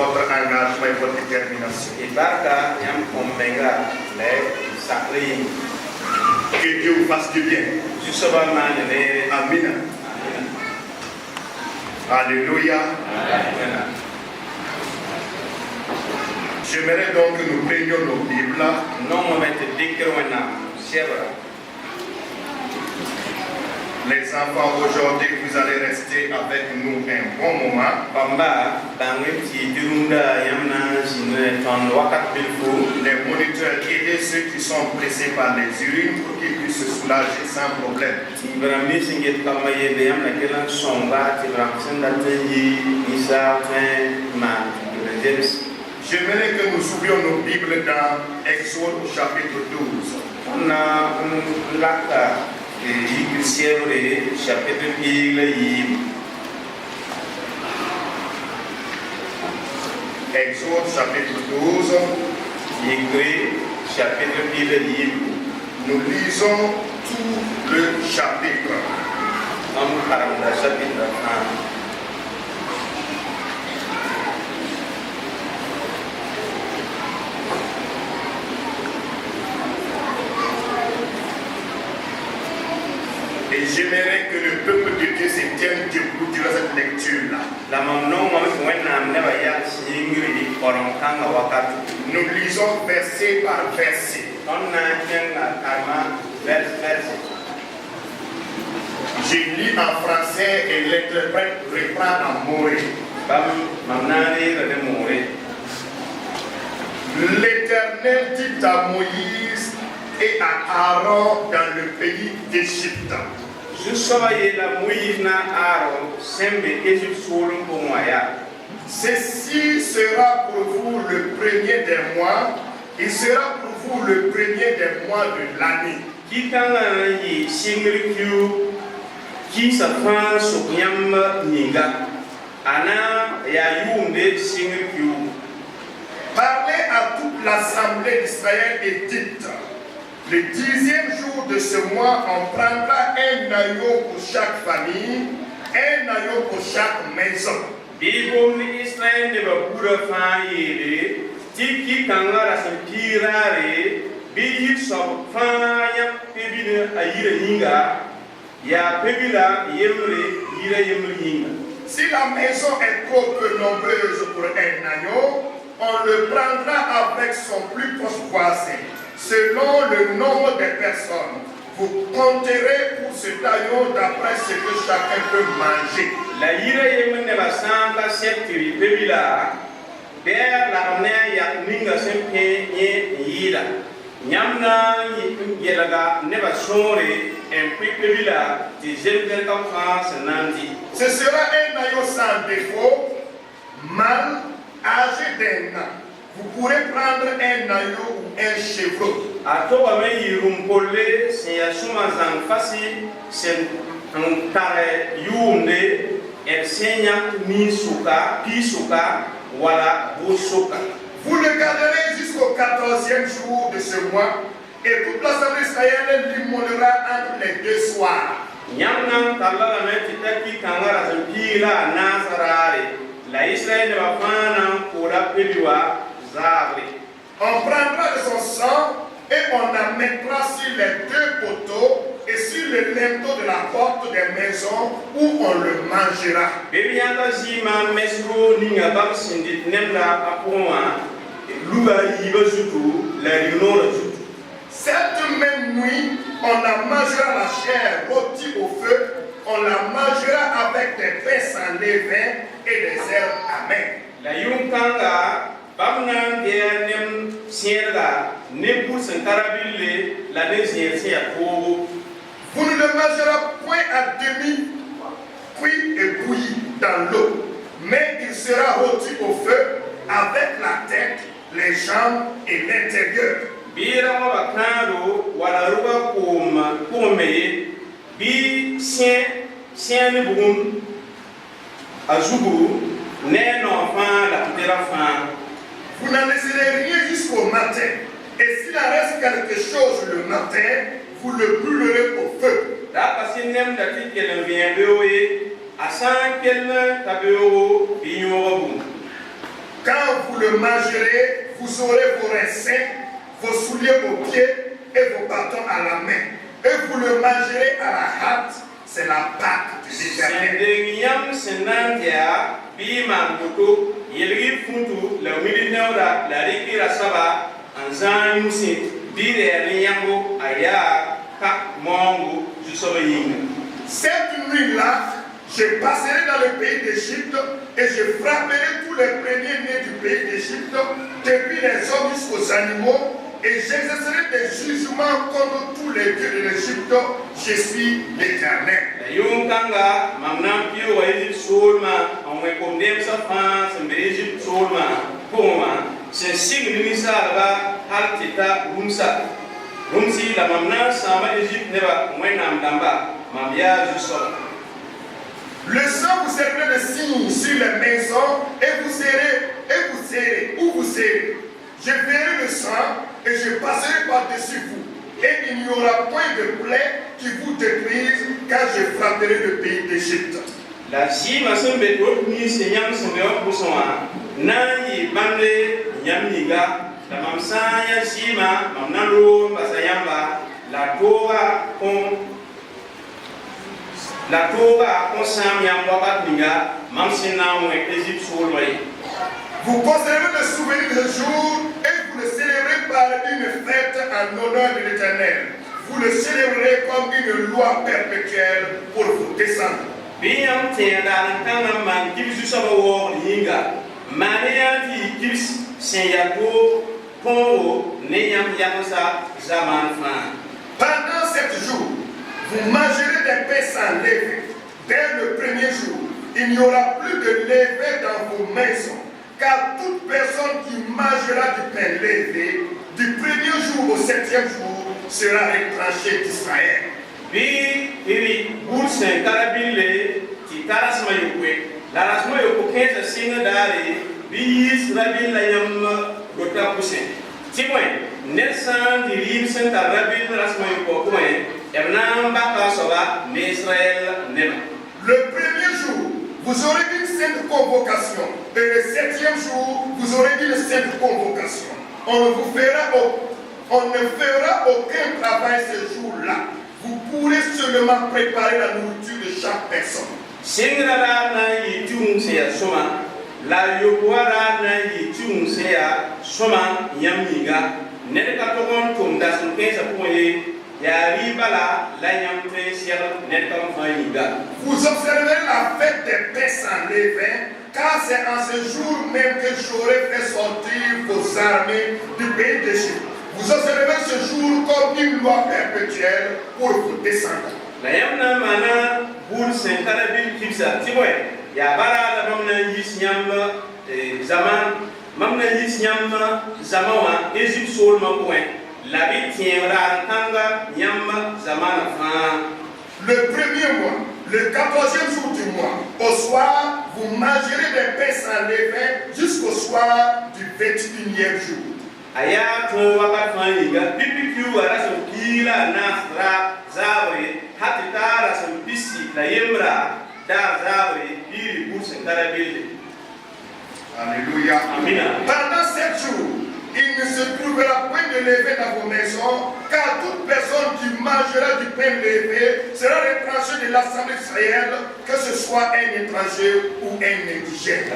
votre engagement et votre détermination. Que Dieu vous fasse du bien. Amen. Alléluia. J'aimerais donc que nous prenions nos Bibles. Les enfants, aujourd'hui, vous allez rester avec nous un bon moment. Les moniteurs, aidez ceux qui sont pressés par les urines pour qu'ils puissent se soulager sans problème. J'aimerais que nous ouvrions nos Bibles dans Exode au chapitre 12. Exode chapitre 12. Nous lisons tout le chapitre. Et j'aimerais que le peuple de Dieu se tienne debout durant cette lecture-là. Nous lisons verset par verset. Je lis en français et l'interprète reprend en moré. L'Éternel dit à Moïse et à Aaron dans le pays d'Égypte. Ceci sera pour vous le premier des mois, il sera pour vous le premier des mois de l'année. Parlez à toute l'assemblée d'Israël et dites: le 10e jour de ce mois, on prendra un agneau pour chaque famille, un agneau pour chaque maison. Si la maison est trop peu nombreuse pour un agneau, on le prendra avec son plus proche voisin. Selon le nombre de personnes, vous compterez pour cet agneau d'après ce que chacun peut manger. Ce sera un agneau sans défaut, mâle, âgé d'un an. Vous pourrez prendre un agneau ou un chevreau. Vous le garderez jusqu'au 14e jour de ce mois et toute l'assemblée israélienne l'immolera entre les deux soirs. On prendra de son sang et on la mettra sur les deux poteaux et sur le linteau de la porte des maisons où on le mangera. Cette même nuit, on la mangera la chair rôtie au feu, on la mangera avec des pains sans levain et des herbes amères. Vous ne le mangerez point à demi cuit et bouilli dans l'eau, mais il sera rôti au feu avec la tête, les jambes et l'intérieur. Vous n'en laisserez rien jusqu'au matin. Et s'il en reste quelque chose le matin, vous le brûlerez au feu. Quand vous le mangerez, vous aurez vos reins sains, vos souliers aux pieds et vos bâtons à la main. Et vous le mangerez à la hâte, c'est la Pâque de l'Éternel. Cette nuit-là, je passerai dans le pays d'Égypte et je frapperai tous les premiers-nés du pays d'Égypte, depuis les hommes jusqu'aux animaux, et j'exercerai des jugements contre tous les dieux de l'Égypte. Je suis l'Éternel. Le sang vous servira de signe sur les maisons et vous serrez, où vous serrez. Je verrai le sang et je passerai par-dessus vous. Et il n'y aura point de plaie qui vous détruise car je frapperai le pays d'Égypte. La Jima sembeto ni senyam sembeo kusoma nani bande nyamiga la mamsanya Jima mamnalo basayamba la toba on samyam wabat minga mamsina mo Égypte solway. Vous conservez le souvenir de ce jour et vous le célébrez par une fête en honneur de l'Éternel. Vous le célébrerez comme une loi perpétuelle pour vos descendants. Binyam tenda kanga man kibsu sabawo yinga maniyanti kibs senyato pongo nenyam yamusa zaman fan. Pendant 7 jours, vous mangerez des pains sans levain. Dès le premier jour, il n'y aura plus de levain dans vos maisons. Car toute personne qui mangera du pain levé, du premier jour au 7e jour, sera retranchée d'Israël. Le premier jour, vous aurez une sainte convocation. Et le 7e jour, vous aurez une sainte convocation. On ne fera aucun travail ce jour-là. Vous pourrez seulement préparer la nourriture de chaque personne. Vous observerez la fête des pains sans levain, car c'est en ce jour même que j'aurai fait sortir vos armées du pays d'Égypte. Vous observerez ce jour comme une loi perpétuelle pour vos descendants. Le premier mois, le 14e jour du mois, au soir, vous mangerez des pains sans levain jusqu'au soir du 21e jour. Alléluia. Pendant 7 jours, il ne se trouvera point de levain dans vos maisons, car toute personne qui mangera du pain levé sera retranchée de l'assemblée d'Israël, que ce soit un étranger ou un indigène.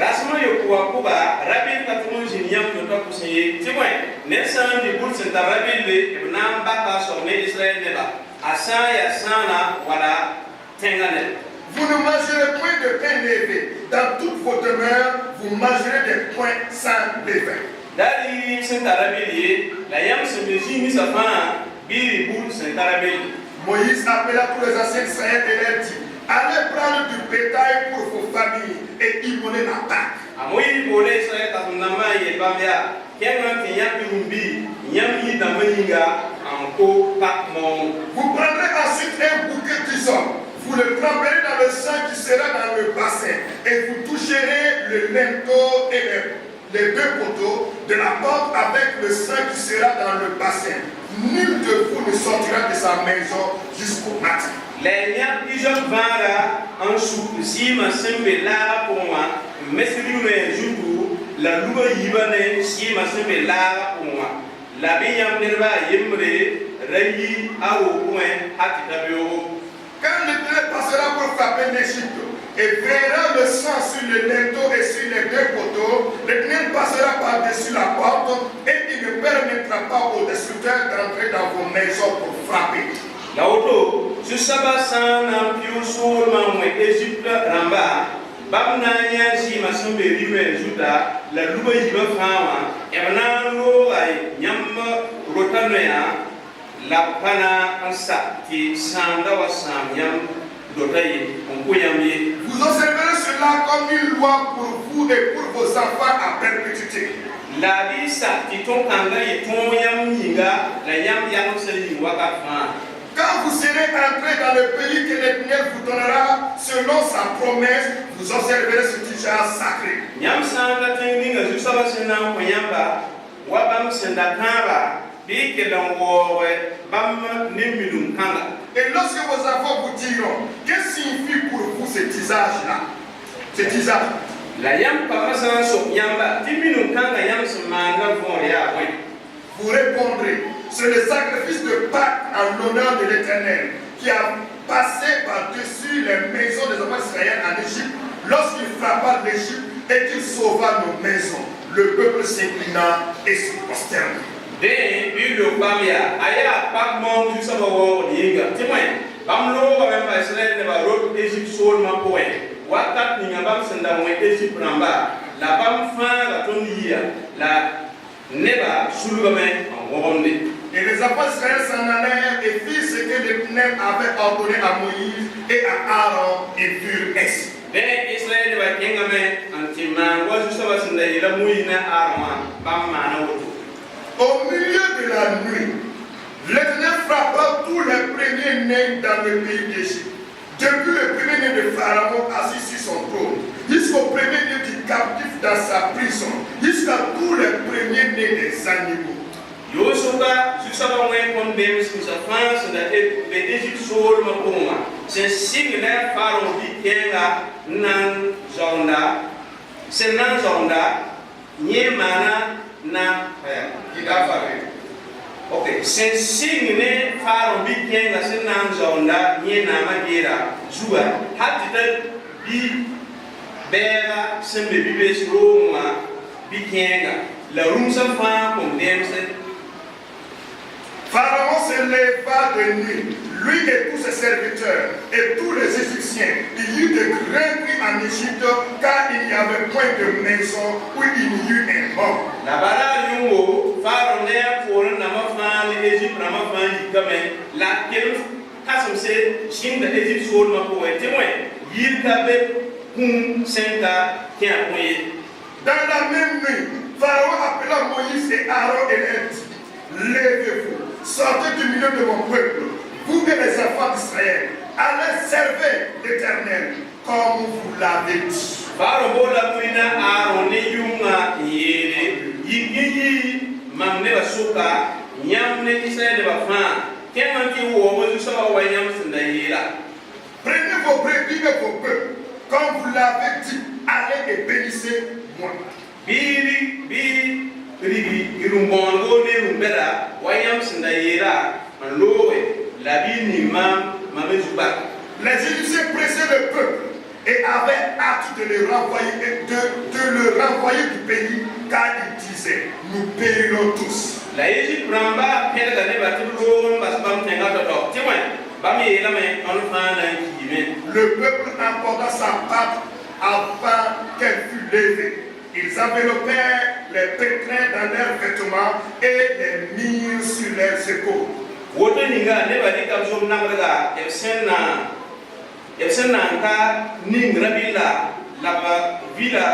Vous ne mangerez point de pain levé. Dans toutes vos demeures, vous mangerez des pains sans levain. Moïse appela tous les anciens d'Israël et leur dit: allez prendre du bétail pour vos familles et immoler la Pâque. Vous prendrez ensuite un bouquet d'hysope, vous le tremperez dans le sang qui sera dans le bassin, et vous toucherez le linteau et les 2 poteaux de la porte avec le sang qui sera dans le bassin. Nul de vous ne sortira de sa maison jusqu'au matin. la luba yibane si masebe la umwa la biyam nerba yemre rayi awo point hatita bio. Quand l'Éternel passera pour frapper l'Égypte et verra le sang sur le linteau et sur les deux poteaux, l'Éternel passera par-dessus la porte et il ne permettra pas aux destructeurs d'entrer dans vos maisons pour frapper. La auto, ce sabbat sans un piou sur ma Égypte ramba, Bamnaya si ma sombe rive juda, la luba yiba fama, emanalo ay nyamba rotanoya, la pana ansa ti sanda wa samyam dotaye, on koyamye. Vous observerez cela comme une loi pour vous et pour vos enfants à perpétuité. La di sa ti ton kanga ye ton yam yinga, la yam yam seli waka fa. Quand vous serez entrés dans le pays que l'Éternel vous donnera selon sa promesse, vous observerez ce déjà sacré. Nyam sanga tinga jusaba sena koyamba, wabam senda kaba, bi ke dangowe bam nimilum kanga. Et lorsque vos enfants vous diront, qu'est-ce que signifie pour vous cet usage-là? Cet usage. La yam papa san so yamba, timilum kanga yam semanga voria oui. Vous répondrez, c'est le sacrifice de Pâques en l'honneur de l'Éternel qui a passé par-dessus les maisons des enfants d'Israël en Égypte lorsqu'il frappa l'Égypte et qu'il sauva nos maisons. Le peuple s'inclina et se prosterna. Ben, Bible Bamia, aya pak mong du sabawo yinga. Timay, bamlo ba memba Israël ne ba road Égypte sol ma poe. Wakat ni ngabam senda mo Égypte namba. La bam fa la tonia, la neba sulugame en wonde. Et les enfants d'Israël s'en allèrent et firent ce que l'Éternel avait ordonné à Moïse et à Aaron et furent exils. Ben Israël va kengame antima wa jusaba senda ila muina Aaron bam mana woto. Au milieu de la nuit, l'Éternel frappa tous les premiers-nés dans le pays d'Égypte. Depuis le premier-né de Pharaon assis sur son trône, jusqu'au premier-né du captif dans sa prison, jusqu'à tous les premiers-nés des animaux. Yosuka, jusaba mwen kon dem sa France da Égypte sol ma poma. C'est signe là Pharaon di kenga nan zonda. C'est nan zonda nye mana na ok, c'est signe ne Pharaon bi kenga c'est nan zonda nye na magira zuba hatita bi bera sembe bi besroma bi kenga la rumsa fa comme dem c'est Pharaon se leva de nuit, lui et tous ses serviteurs et tous les Égyptiens. Il y eut de grands cris en Égypte car il n'y avait point de maison où il y eut un mort. La bala yungo Pharaon ne pour na mafa l'Égypte na mafa yikame la kel kasum se shin de Égypte sol ma ko témoin yirkabe kum senta kien poye. Dans la même nuit, Pharaon appela Moïse et Aaron et leur dit, levez-vous. Sortez du milieu de mon peuple, vous et les enfants d'Israël, allez servir l'Éternel comme vous l'avez dit. Pharaon la muina Aaron ne yunga yere yigi mamne basuka nyamne Israël ba fa kemanti wo mo jusaba wa nyam senda yela. Prenez vos brebis et vos peuples, comme vous l'avez dit, allez et bénissez-moi. Biri irumbongo ne rumbera wayam senda yera anlowe labini mam mamezuba. Les Égyptiens pressaient le peuple et avaient hâte de le renvoyer du pays car ils disaient, nous périrons tous. La Égypte ramba pela ne batulom basbam tenga toto timwe bami yela me onfa na kidime. Le peuple emporta sa patte afin qu'elle fût levée. Ils enveloppèrent les pétrins dans leurs vêtements et les mirent sur leurs épaules. Woto ninga ne badi kamso namraga Epsena ka ningrabila la villa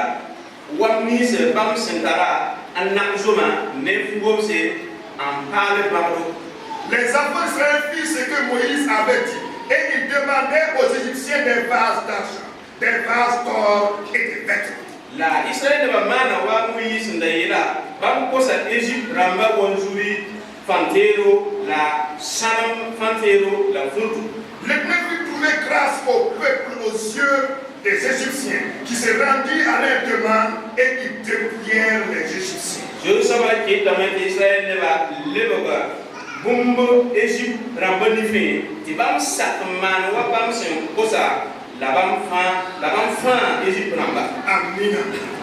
wamni se bam sentara anakzoma ne fungomse en parle bamro. Les enfants d'Israël firent ce que Moïse avait dit et ils demandaient aux Égyptiens des vases d'argent, des vases d'or et des vêtements. La Israël ba mana wa Moïse ndaira bam ko sa Égypte ramba wonjuri fantero la sanam fantero la funtu. L'Éternel fit trouver grâce au peuple aux yeux des Égyptiens qui se rendirent à leur demande et ils dépouillèrent les Égyptiens. Je savais que dans Israël ne va lever bumbo Égypte rambonifié. Tu vas me sakman ou pas me sen cosa. La bam fin Égypte ramba. Amen.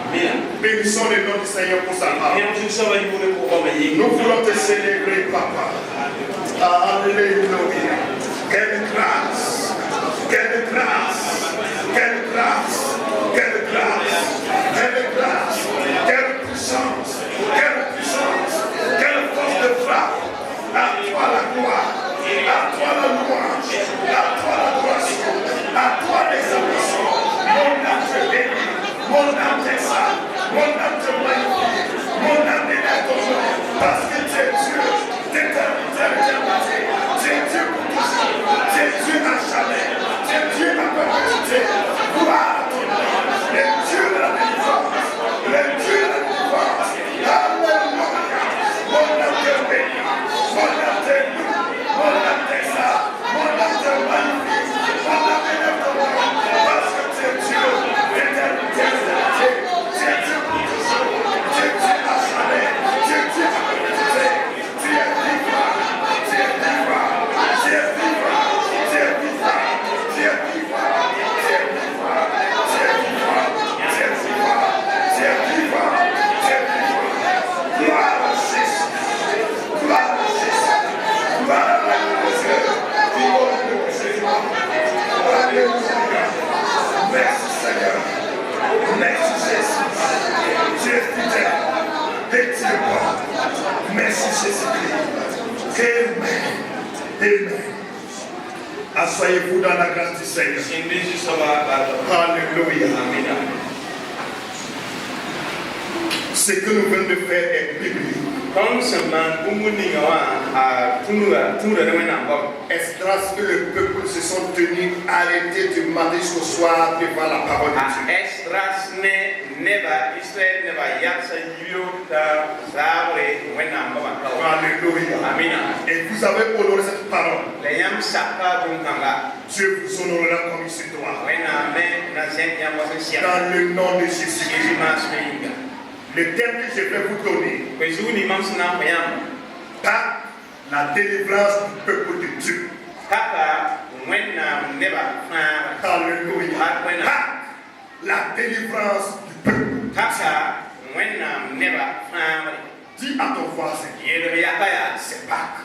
Amen. Bénissons le nom du Seigneur pour sa parole. Nous voulons te célébrer, Papa. Alléluia. Quelle grâce. Quelle grâce. Quelle grâce. Quelle grâce. Quelle grâce. Quelle puissance. Quelle puissance. Quelle force de frappe. À toi la gloire. À toi la louange. À toi l'adoration. À toi l'exaltation. Mon âme te bénit. Mon âme t'exalte. Mon âme te magnifie. Mon âme élève ton nom. Parce que tu es Dieu. D'éternité à l'éternité. Tu es Dieu pour toujours. Tu es Dieu à jamais. Tu es Dieu à perpétuité. Gloire à ton nom. Le Dieu de la délivrance. Le Dieu de la délivrance. Alléluia. Mon âme te bénit. Mon âme te loue. Mon âme t'exalte. Mon âme te magnifie. Mon âme élève ton nom. Parce que tu es Dieu. D'éternité à l'éternité. Tu es Dieu pour toujours. Tu es Dieu à jamais. Tu es Dieu à perpétuité. Tu es vivant. Tu es vivant. Tu es vivant. Tu es vivant. Tu es vivant. Tu es vivant. Tu es vivant. Tu es vivant. Tu es vivant. Tu es vivant. Gloire à Jésus. Gloire à Jésus. Gloire à Dieu. Gloire à Jésus. Alléluia. Merci Seigneur. Merci Jésus. Tu es fidèle. Et tu es bon. Merci Jésus-Christ. Amen. Amen. Asseyez-vous dans la grâce du Seigneur. Alléluia. Ce que nous venons de faire est biblique. Esdras et le peuple se sont tenus arrêtés du matin jusqu'au soir devant la parole de Dieu. Alléluia. Et vous avez honoré cette parole. Dieu vous honorera comme il se doit. Dans le nom de Jésus-Christ. Le terme que je vais vous donner, pas la délivrance du peuple de Dieu. Alléluia. Pas la délivrance du peuple. Dis à ton voisin, c'est Pâques.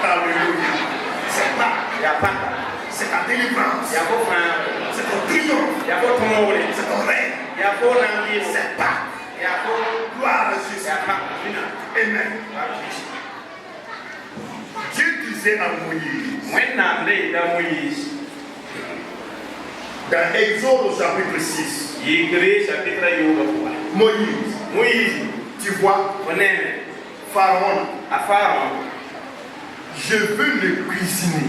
Alléluia. C'est Pâques. C'est ta délivrance. C'est ton triomphe. C'est ton règne. C'est Pâques. Gloire à Jésus. Amen. Dieu disait à Moïse, dans Exode au chapitre 6, Moïse, tu vois, Pharaon, je veux le cuisiner,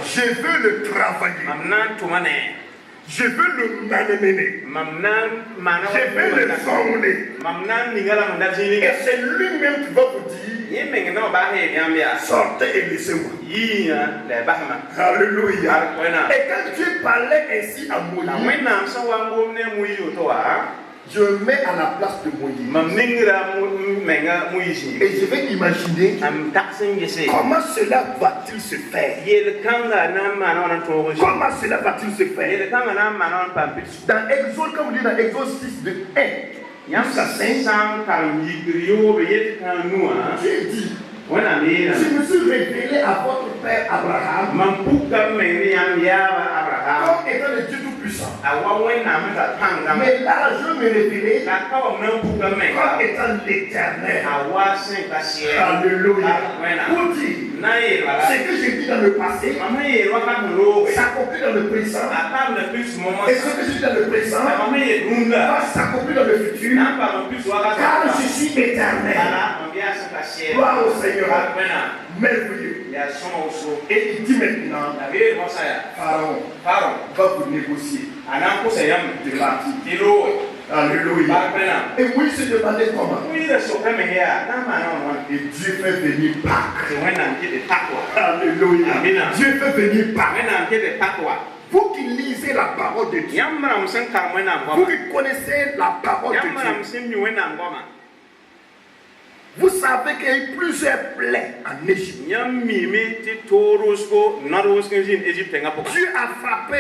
je veux le travailler, je veux le malmener, je veux le former, et c'est lui-même qui va vous dire, sortez et laissez-moi. Alléluia. Et quand Dieu parlait ainsi à Moïse, je me mets à la place de Moïse. Et je vais imaginer comment cela va-t-il se faire. Comment cela va-t-il se faire. Dans Exode, comme on dit dans Exode 6 de 1 jusqu'à 5, Dieu dit, je me suis révélé à votre père Abraham comme étant le Dieu tout-puissant. Mais là, je me révélais comme étant l'Éternel. Alléluia. Pour dire, ce que j'ai dit dans le passé s'accomplit dans le présent. Et ce que j'ai dit dans le présent va s'accomplir dans le futur. Car je suis éternel. Gloire au Seigneur. Merveilleux. Et il dit maintenant, Pharaon va vous négocier de partir. Alléluia. Et Moïse se demandait comment. Et Dieu fait venir Pâques. Alléluia. Dieu fait venir Pâques. Vous qui lisez la parole de Dieu, vous qui connaissez la parole de Dieu, vous savez qu'il y a eu plusieurs plaies en Égypte. Dieu a frappé.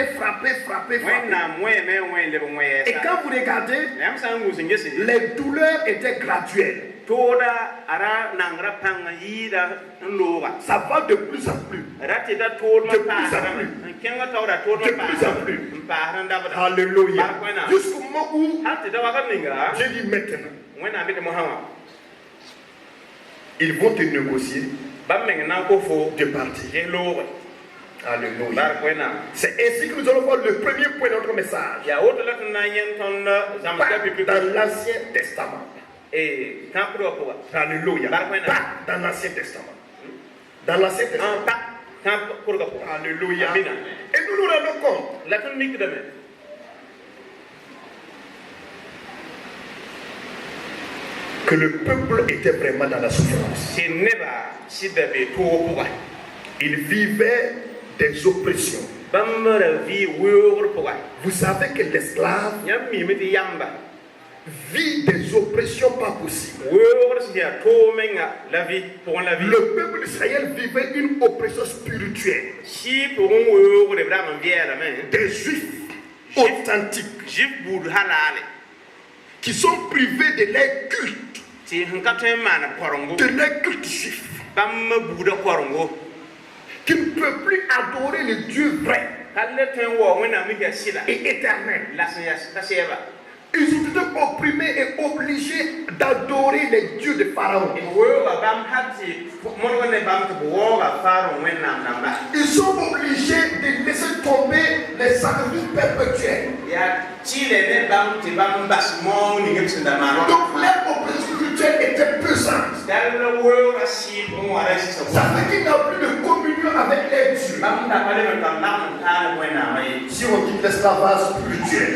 Et quand vous regardez, les douleurs étaient graduelles. Ça va de plus en plus. Alléluia. Jusqu'au moment où Dieu dit maintenant, ils vont te négocier de partir. Alléluia. C'est ainsi que nous allons voir le premier point de notre message. Dans l'Ancien Testament. Alléluia. Pas dans l'Ancien Testament. Dans l'Ancien Testament. Alléluia. Et nous nous rendons compte que le peuple était vraiment dans la souffrance. Il vivait des oppressions. Vous savez que l'esclave vit des oppressions pas possibles. Le peuple d'Israël vivait une oppression spirituelle. Des juifs authentiques qui sont privés de leur culte, de leur culte juif, qui ne peuvent plus adorer le Dieu vrai et éternel. Ils ont été opprimés et obligés d'adorer les dieux de Pharaon. Ils sont obligés de laisser tomber les sacrifices perpétuels. Donc leur oppression spirituelle était pesante. Ça fait qu'il n'y a plus de communion avec les dieux. Si on dit l'esclavage spirituel,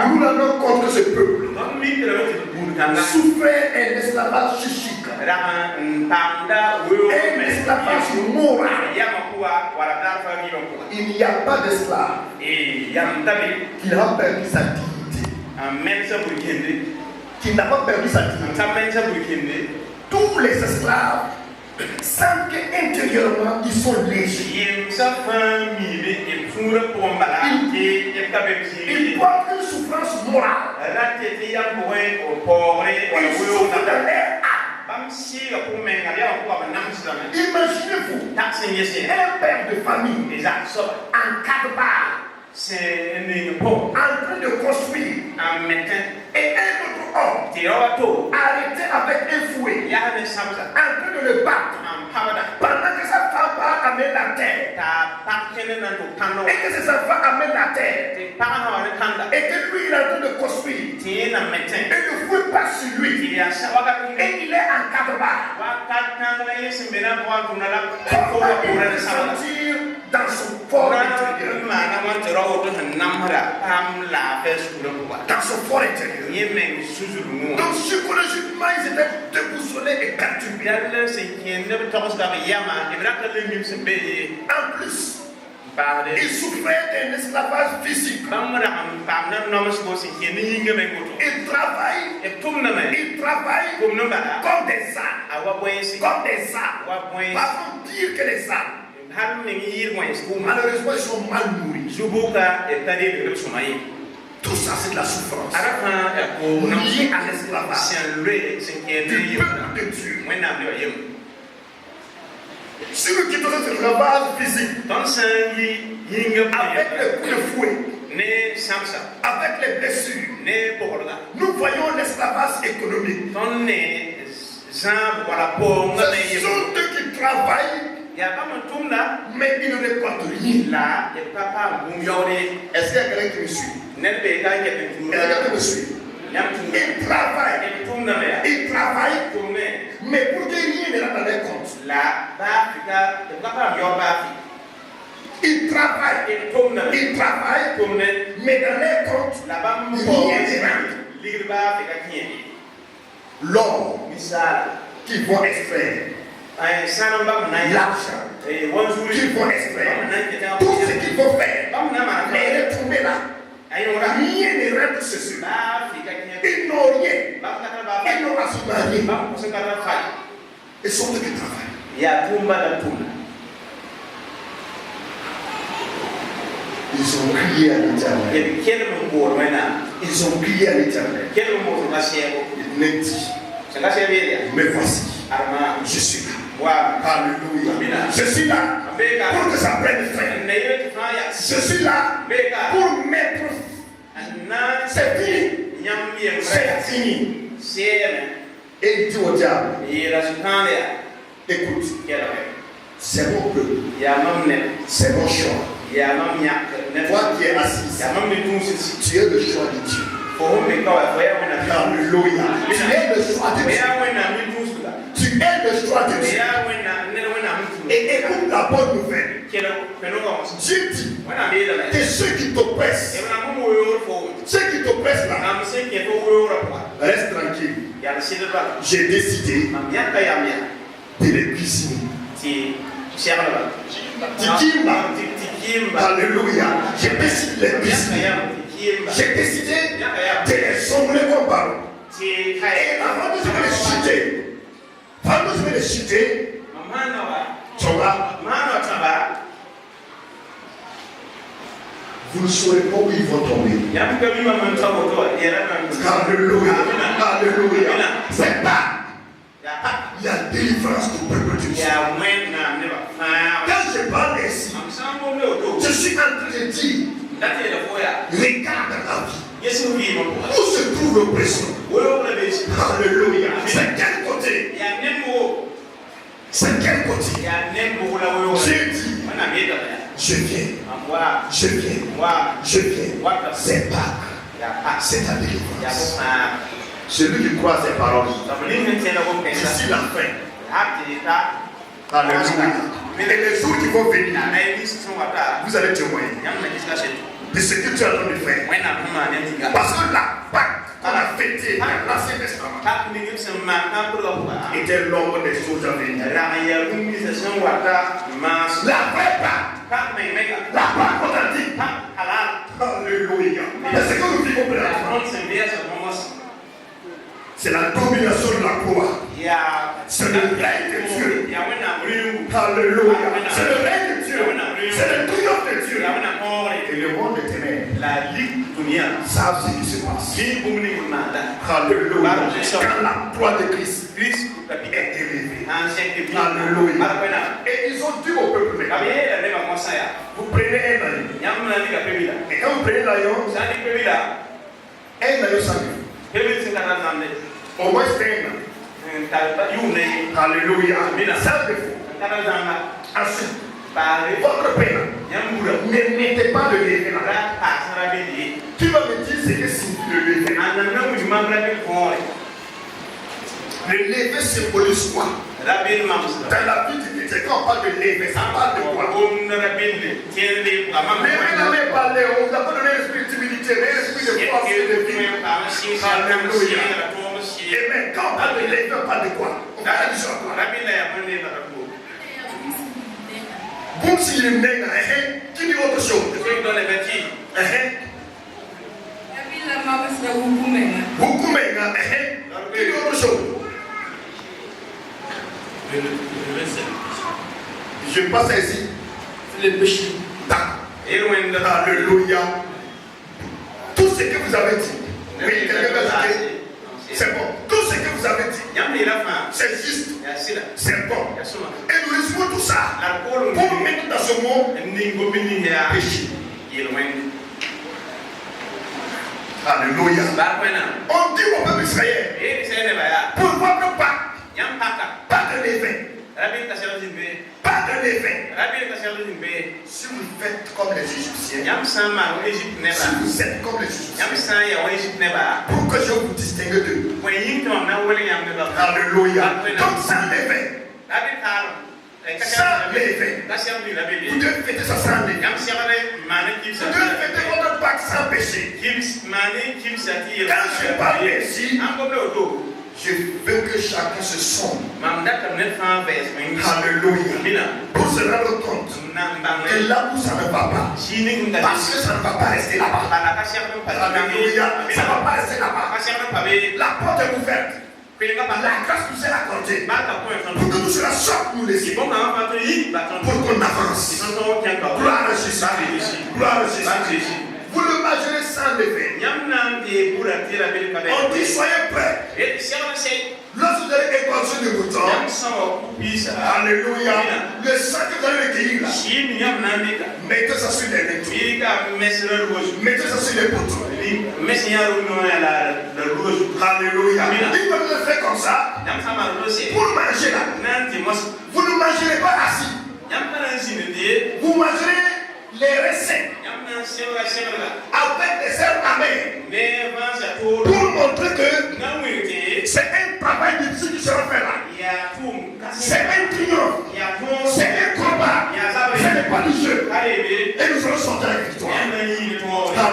nous nous rendons compte que ce peuple souffrait un esclavage chichique, un esclavage moral. Il n'y a pas d'esclave qui n'a perdu sa dignité, qui n'a pas perdu sa dignité. Tous les esclaves sentent qu'intérieurement ils sont légers. Ils portent une souffrance morale. Ils souffrent de leur âme. Imaginez-vous un père de famille en 4 barres en train de construire et un autre homme arrêté avec un fouet en train de le battre pendant que sa femme amène la terre et que ses enfants amènent la terre et que lui il est en train de construire et le fouet passe sur lui et il est en 4 barres. Comment il peut sentir dans son fort intérieur? Dans son fort intérieur. Donc psychologiquement ils étaient déboussolés et perturbés. En plus, ils souffraient d'un esclavage physique. Ils travaillent comme des ânes. Pas pour dire que les ânes, malheureusement, ils sont mal nourris. Tout ça, c'est de la souffrance liée à l'esclavage du peuple de Dieu. Si nous quittons cet esclavage physique avec le coup de fouet, avec les blessures, nous voyons l'esclavage économique. Ce sont eux qui travaillent, mais ils ne récoltent rien. Est-ce qu'il y a quelqu'un qui me suit? Ils travaillent, mais pour que rien ne rentre dans les comptes. Ils travaillent, mais dans les comptes, rien ne rentre. L'or qu'ils vont extraire, l'argent qu'ils vont extraire, tout ce faut faire. Les retourner là. Rien ne reste sur cela. Ils n'ont rien. Ils n'ont pas se marier. Ils sont de travail. Ils ont crié à l'Éternel. Ils ont crié à l'Éternel. Il n'est dit. Mais voici, je suis là. Alléluia. Je suis là pour que ça prenne fin. Je suis là pour mettre. C'est fini. C'est fini. Et il dit au diable, écoute, c'est mon peuple. C'est mon choix. Toi qui es assis, tu es le choix de Dieu. Alléluia. Tu es le choix de Dieu. Tu es le choix de Dieu. Et écoute la bonne nouvelle. Dieu dit que ceux qui t'oppressent, là, reste tranquille. J'ai décidé de les cuisiner. Alléluia. J'ai décidé de les cuisiner. J'ai décidé de les sombrer comme ballon. Et avant de les chuter, vous ne saurez pas où ils vont tomber. Alléluia. Alléluia. C'est pas. Il y a délivrance du peuple de Dieu. Quand je parle ici, je suis en train de dire, regarde la vie. Où se trouve l'oppression? Alléluia. C'est quel côté? C'est quel côté? J'ai dit, je viens. Je viens. Je viens. C'est Pâques. C'est ta délivrance. Celui qui croit ces paroles, d'ici la fin. Alléluia. Et les jours qui vont venir, vous allez témoigner de ce que tu as en train de faire. Parce que la Pâque qu'on a fêtée dans l'Ancien Testament était l'ombre des choses à venir. La vraie Pâque, la Pâque authentique. Alléluia. Et ce que nous vivons présentement, c'est la domination de la croix. C'est le règne de Dieu. Alléluia. C'est le règne de Dieu. C'est le triomphe de Dieu. Et le monde des ténèbres savent ce qui se passe. Alléluia. Quand la croix de Christ est élevée. Alléluia. Et ils ont dit au peuple, vous prenez un agneau. Et quand vous prenez l'agneau, un agneau sans vie. Au moins c'est un. Alléluia. Sans défaut. Ensuite, votre père ne mettez pas de levain là. Tu vas me dire ce que signifie le levain. Le levain symbolise quoi? Dans la vie du chrétien, quand on parle de levain, ça parle de quoi? Mais vous n'avez parlé, on vous a pas donné l'esprit d'humilité, mais l'esprit de force et de vie. Alléluia. Et même quand on parle de levain, on parle de quoi? On parle de quoi? Bon, si le nègre, qui dit autre chose? Beaucoup menga, qui dit autre chose? Je passe ici. Le péché. Alléluia. Tout ce que vous avez dit. Oui, quelqu'un va dire. C'est bon. Tout ce que vous avez dit. C'est juste. C'est bon. Et nous recevons tout ça pour mettre dans ce monde péché. Alléluia. On dit au peuple Israël pour votre Pâques, pas de levain. Pas de levain. Si vous faites comme les Égyptiens, si vous êtes comme les Égyptiens, pour que je vous distingue d'eux. Alléluia. Donc sans levain. Sans levain. Vous devez fêter ça sans levain. Vous devez fêter votre Pâques sans péché. Quand je parle ici, Je veux que chacun se sonde. Alléluia. Pour se rendre compte que là où ça ne va pas, parce que ça ne va pas rester là-bas. Alléluia. Ça ne va pas rester là-bas. La porte est ouverte. La grâce nous est accordée. Pour que nous cela sorte, nous laisser. Pour qu'on avance. Gloire à Jésus. Gloire à Jésus. Vous le imaginez sans lever. On dit soyez prêts. Lorsque vous allez égorger le mouton, alléluia, le sang que vous allez recueillir là, mettez ça sur les lettres. Mettez ça sur les poteaux. Alléluia. Il va le faire comme ça. Pour manger là. Vous ne mangerez pas assis. Vous mangerez les recettes avec des herbes amères pour montrer que c'est un travail difficile qui sera fait là. C'est un triomphe, c'est un combat, ce n'est pas du jeu. Et nous allons sortir la victoire.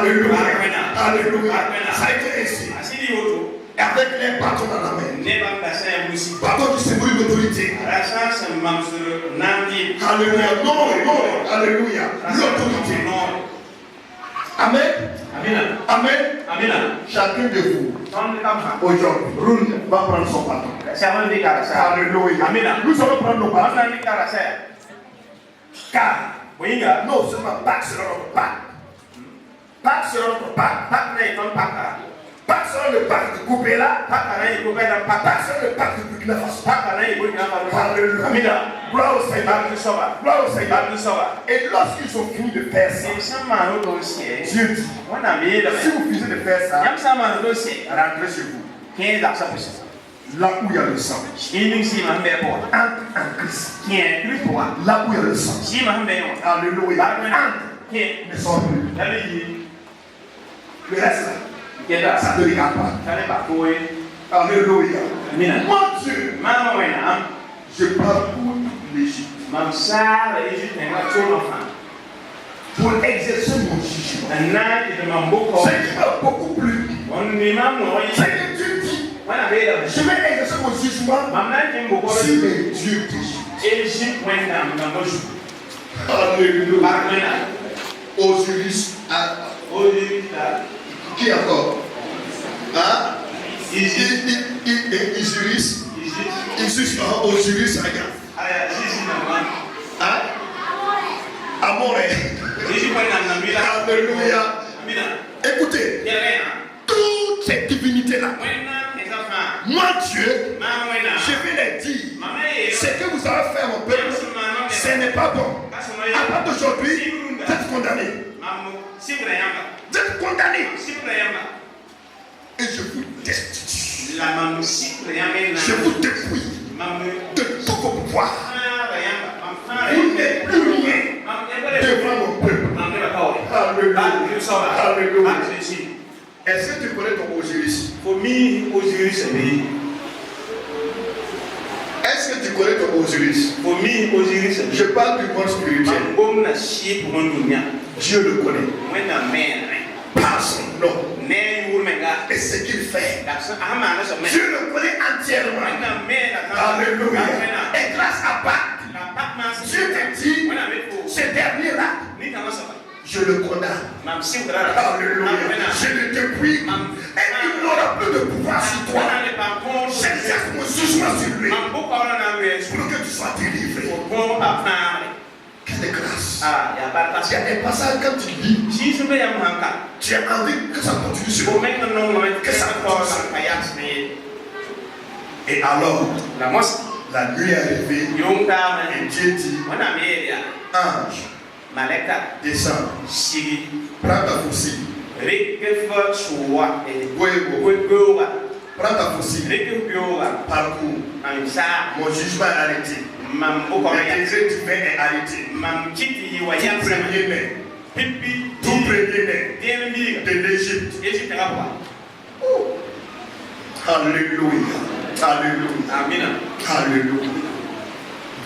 Alléluia. Alléluia. Ça a été ainsi. Avec les bâtons dans la main. Bâton qui symbolise l'autorité. Alléluia. Non, non. Alléluia. L'autorité. Amen. Amen. Amen. Chacun de vous, aujourd'hui, Roun va prendre son bâton. Alléluia. Nous allons prendre nos bâtons. Car, non seulement Pâques sera notre Pâques. Pâques sera notre Pâques. Pâques sera le Pâques de Koupéla. Pâques sera le Pâques de Burkina Faso. Alléluia. Gloire au Seigneur. Gloire au Seigneur. Et lorsqu'ils ont fini de faire ça, Dieu dit, si vous finissez de faire ça, rentrez chez vous. Là où il y a le sang, entre en Christ. Là où il y a le sang, alléluia, entre, ne sort plus. Le reste là, ça ne regarde pas. Alléluia. Mon Dieu, je parle pour l'Égypte. Pour exercer mon jugement. C'est qui m'a beaucoup plu. C'est que Dieu dit, je vais exercer mon jugement sur les dieux d'Égypte. Alléluia. Osiris. Qui encore? Hein? Osiris. Osiris, regarde. Hein? Amore. Alléluia. Écoutez, toutes ces divinités-là, moi Dieu, je vais les dire. Ce que vous avez fait à mon peuple, ce n'est pas bon. À partir d'aujourd'hui, vous êtes condamné. Vous êtes condamné. Et je vous destitue. Je vous dépouille de tout vos pouvoirs. Vous n'êtes plus rien devant mon peuple. Alléluia. Alléluia. Est-ce que tu connais ton Osiris? Est-ce que tu connais ton Osiris? Je parle du monde spirituel. Dieu le connaît. Par son nom. Et ce qu'il fait. Dieu le connaît entièrement. Alléluia. Et grâce à Pâques, Dieu te dit, ce dernier-là, je le condamne. Alléluia. Je le dépouille. Et il n'aura plus de pouvoir sur toi. J'exerce mon jugement sur lui. Pour que tu sois délivré. Quelle grâce. Il y a des passages quand tu lis, tu as envie que ça continue sur toi. Que ça continue sur toi. Et alors, la nuit est arrivée. Et Dieu dit, ange, descends, prends ta faucille. Prends ta faucille. Parcours. Mon jugement est arrêté. Le décret divin est arrêté. Tout premier-né de l'Égypte. Alléluia. Alléluia. Amen. Alléluia.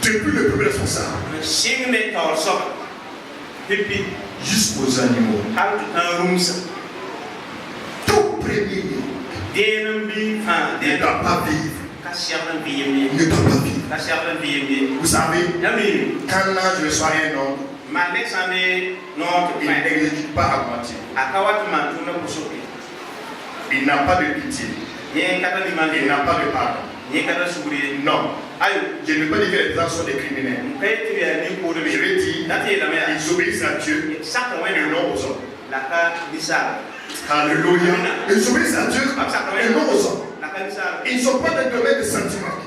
Depuis le premier responsable jusqu'aux animaux. Tout premier-né ne doit pas vivre. Ne doit pas vivre. Vous savez, quand là je reçois un ordre, il n'exécute pas à moitié. Il n'a pas de pitié. Il n'a pas de pardon. Non. Je ne veux pas dire que les gens sont des criminels. Je vais dire, ils obéissent à Dieu et non aux hommes. Alléluia. Ils obéissent à Dieu et non aux hommes. Ils ne sont pas dans le domaine des sentiments.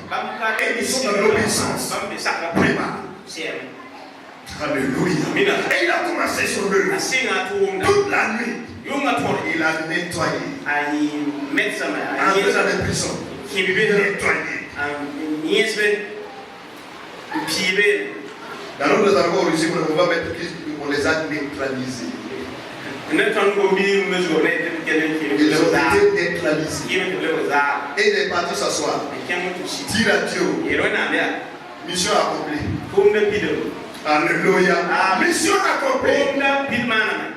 Et ils sont dans l'obéissance. Alléluia. Et il a commencé son œuvre. Toute la nuit, il a nettoyé. Entré dans les prisons. Nettoyé. Dans notre argot ici, on va mettre qu'on les a neutralisés. Ils ont été neutralisés. Et il est parti s'asseoir. Dire à Dieu. Mission accomplie. Alléluia. Mission accomplie.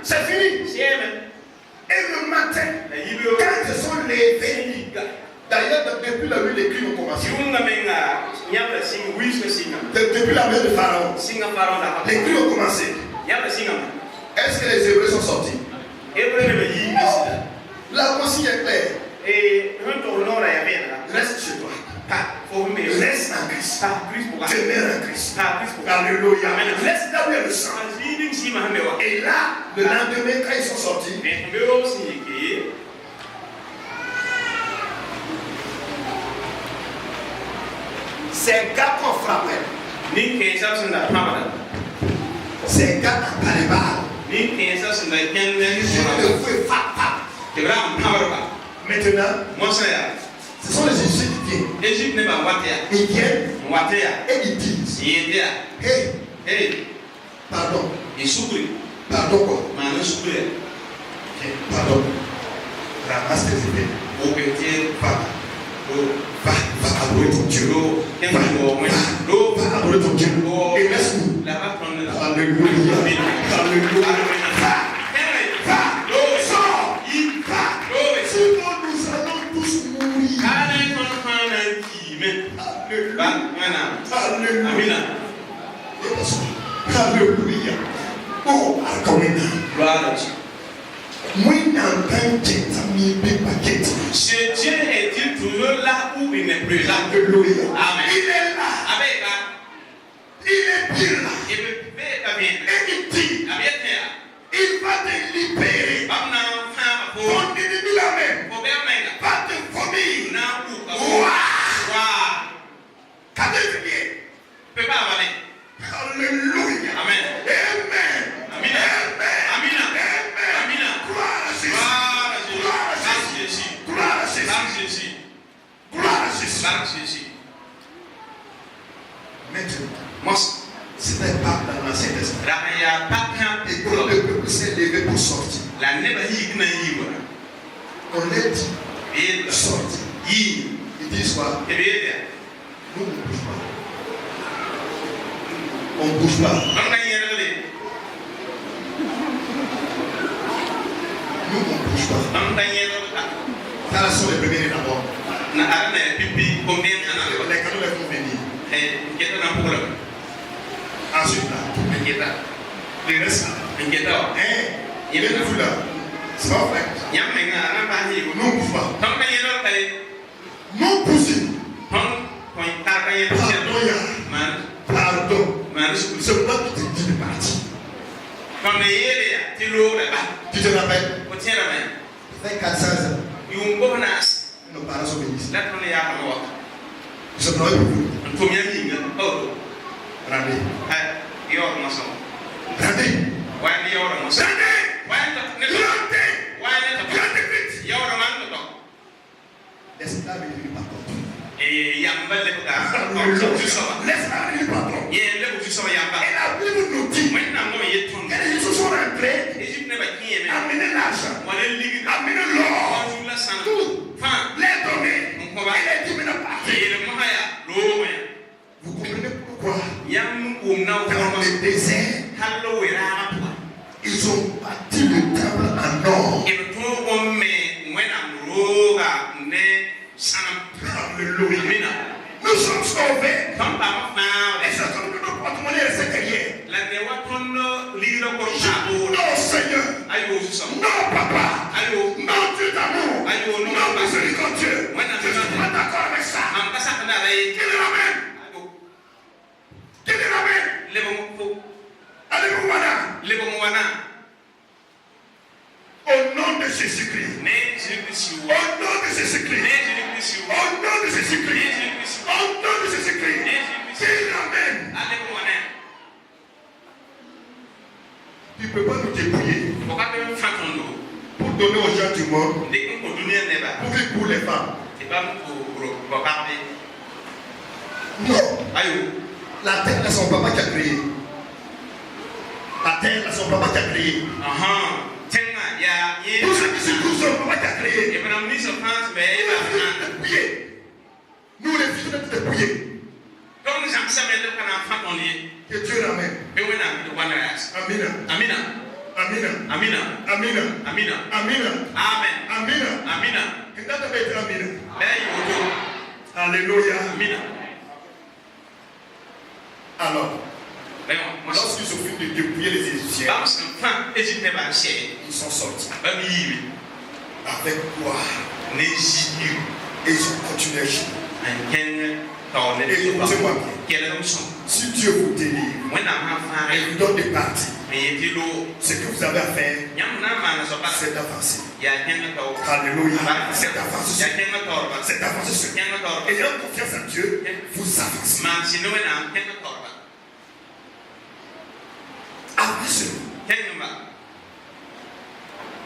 C'est fini. Et le matin, quand ils sont levés, d'ailleurs, depuis la nuit, les crimes ont commencé. Depuis la nuit de Pharaon, les crimes ont commencé. Est-ce que les Hébreux sont sortis? La consigne est claire. Reste chez toi. Reste en Christ. Demeure en Christ. Alléluia. Reste là où il y a le sang. Et là, le lendemain, quand ils sont sortis, ces gars qu'on frappait, ces gars en Calibare, maintenant, ce sont les Égyptiens. Ils viennent et ils disent, hey, pardon. Pardon quoi? Pardon. Ramasse tes épées. Va adorer ton Dieu. Va adorer ton Dieu. Et laisse-nous. Alléluia. Alléluia. Va. Sors. Sinon nous allons tous mourir. Alléluia. Alléluia. Oh, Alléluia. Moi, ce Dieu est-il toujours là où il n'est plus là? Alléluia. Amen. Il est là. Il est bien là. Et il dit, il va te libérer. Ton ennemi la même va te vomir. Quand tu viens, alléluia. Amen. Amen. Amen. Maintenant, c'était pas dans l'Ancien Testament. Et quand le peuple s'est levé pour sortir, on l'a dit, sortir. Il dit soit, nous ne bouge pas. On ne bouge pas. Nous, on ne bouge pas. Ça, sont les premiers d'abord. Les cadeaux les font venir. Ensuite, là, les restes là. Il est tout là. C'est pas vrai. Nous, on ne bouge pas. Nous, poussons. Pardon. C'est moi qui te dis de partir. Tu te rappelles? Ça fait 400 ans. Nos parents sont bénis. Je ne peux pour vous. Rendez. Laisse-la venir par contre. Laisse-la venir par contre. Et la Bible nous dit que les Égyptiens sont rentrés, amener l'argent, amener l'or, tout, les donner, et les dire maintenant partir. Vous comprenez pourquoi? Dans le désert, ils ont bâti le temple en or. Non, papa. Non, Dieu d'amour. Non, miséricordieux. Je ne suis pas d'accord avec ça. Quel est l'amen? Quel est l'amen? Alléluia. Au nom de Jésus-Christ. Au nom de Jésus-Christ. Au nom de Jésus-Christ. Au nom de Jésus-Christ. Quel est l'amen? Tu ne peux pas nous débrouiller pour donner aux gens du monde, pour vivre pour les femmes. Non. La terre, c'est son papa qui a créé. La terre, c'est son papa qui a créé. Tout ce qui se trouve, c'est son papa qui a créé. Nous, les filles, nous débrouiller. Que Dieu l'amène. Amina. Amina. Amina. Amina. Amina. Amina. Amina. Amen. Amina. Amina. Il n'a pas été Amina. Amen. Alléluia. Amina. Alors, lorsqu'ils ont fini de dépouiller les Égyptiens, ils sont sortis. Avec gloire. Et ils ont continué à jouer. Écoutez-moi bien. Si Dieu vous délivre et vous donne des parties, ce que vous avez à faire, c'est d'avancer. Alléluia. C'est d'avancer. C'est d'avancer. Ayant confiance en Dieu, vous avancez.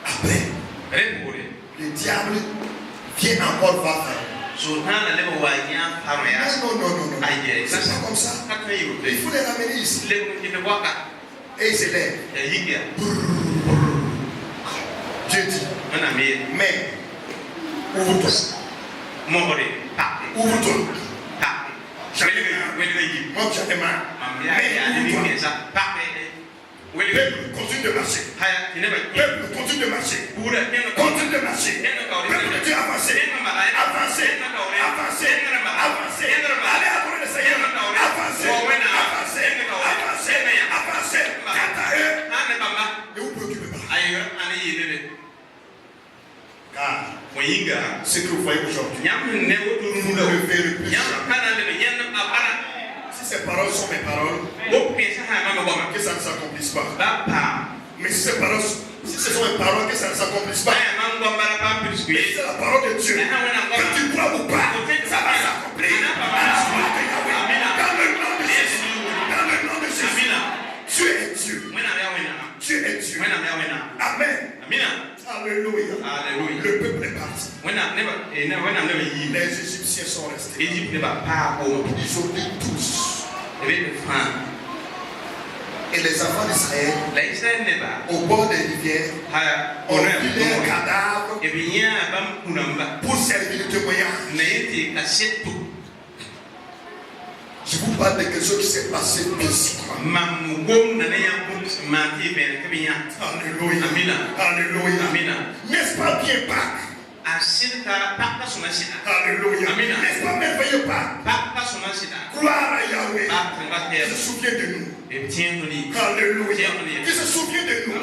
Après, le diable vient encore voir. Non. C'est pas comme ça. Il faut les ramener ici. Et ils se lèvent. Dieu dit, mais ouvre-toi. Ouvre-toi. J'en ai marre. Moi, j'en ai marre. Mais ouvre-toi. Peuple, continue de marcher. Peuple, continue de marcher. Continue de marcher. Peuple de Dieu, avancez. Avancez. Avancez. Avancez. Allez adorer le Seigneur. Avancez. Avancez. Avancez. Avancez. Quant à eux, ne vous préoccupez pas. Car ce que vous voyez aujourd'hui, vous ne le verrez plus jamais. Si ces paroles sont mes paroles, que ça ne s'accomplisse pas. Mais si ce sont mes paroles, que ça ne s'accomplisse pas. Mais c'est la parole de Dieu. Que tu crois ou pas, ça va s'accomplir. Dans le nom de Jésus. Dans le nom de Jésus. Dieu est Dieu. Dieu est Dieu. Amen. Alléluia. Le peuple est parti. Les Égyptiens sont restés. Ils ont dit tous. Et les enfants d'Israël, au bord des rivières, ont vu leurs cadavres pour servir de témoignage. Je vous parle de quelque chose qui s'est passé physiquement. Alléluia. Alléluia. N'est-ce pas bien Pâques? Alléluia. N'est-ce pas merveilleux Pâques? Gloire à Yahweh. Il se souvient de nous. Alléluia. Il se souvient de nous.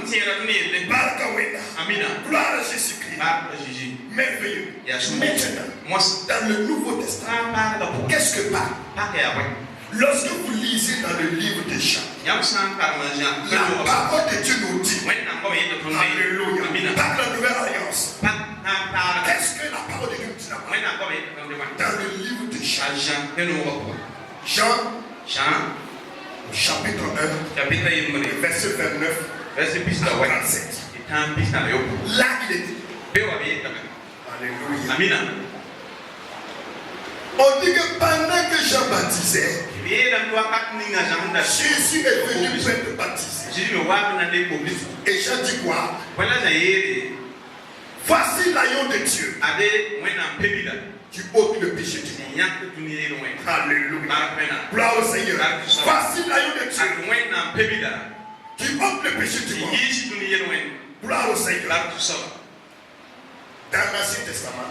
Barkawena. Gloire à Jésus-Christ. Merveilleux. Maintenant, dans le Nouveau Testament, qu'est-ce que Pâques? Lorsque vous lisez dans le livre de Jean, la parole de Dieu nous dit, alléluia, par la nouvelle alliance, qu'est-ce que la parole de Dieu nous dit dans le livre de Jean? Jean, chapitre 1, verset 29 à 37. Là, il est dit, alléluia. On dit que pendant que Jean baptisait, Jésus est venu pour être baptisé. Et Jean dit quoi? Voici l'agneau de Dieu qui ôte le péché du monde. Alléluia. Gloire au Seigneur. Voici l'agneau de Dieu qui ôte le péché du monde. Gloire au Seigneur. Dans l'Ancien Testament,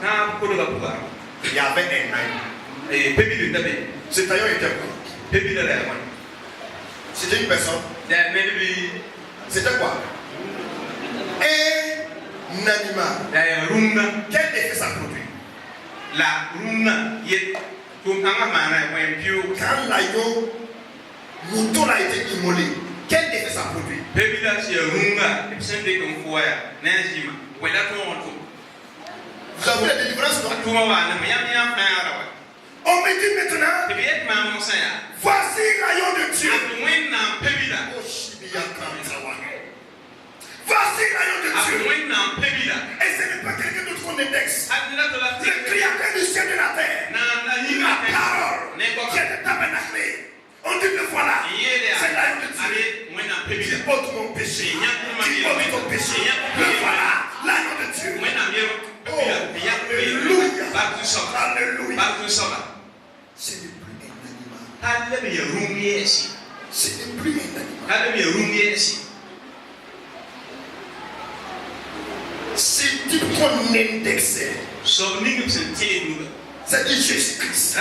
il y avait un agneau. Cet agneau était quoi? C'était une personne. C'était quoi? Et animal, quel effet ça produit? Quand l'agneau, mouton a été immolé, quel effet ça produit? Vous avez la délivrance, non? On me dit maintenant, voici l'agneau de Dieu. Voici l'agneau de Dieu. Et ce n'est pas quelqu'un d'autre qu'on indexe. Le créateur du ciel et de la terre. La parole qui est tabernaclée. On dit le voilà. C'est l'agneau de Dieu. Qui ôte mon péché. Qui ôte ton péché. Le voilà. L'agneau de Dieu. Oh, alléluia. Alléluia. Ce n'est plus un animal. Ce n'est plus un animal. C'est dit qu'on indexait. C'est dit Jésus-Christ.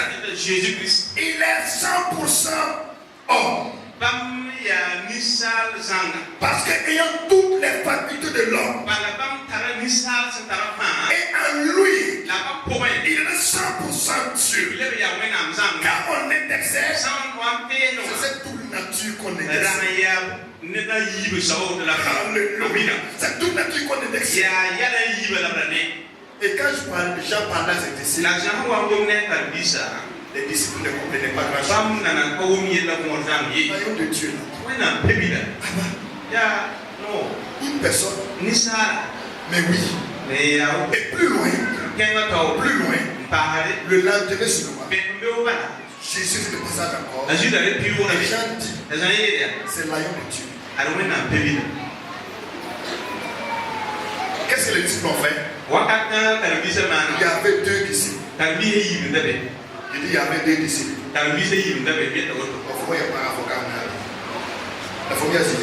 Il est 100% homme. Parce qu'ayant toutes les facultés de l'homme, et en lui, il est 100% Dieu. Car on indexait, c'est cette double nature qu'on indexait. Alléluia. C'est toute nature qu'on indexait. Et quand Jean parlait à ses disciples, les disciples ne comprenaient pas grand-chose. L'agneau de Dieu là. Une personne. Mais oui. Et plus loin. Le lendemain sur le mois. Jésus se passage encore. Les gens disent, c'est l'agneau de Dieu. Qu'est-ce que les disciples ont fait? Il y avait deux disciples. Il dit il y avait deux disciples. La famille a dit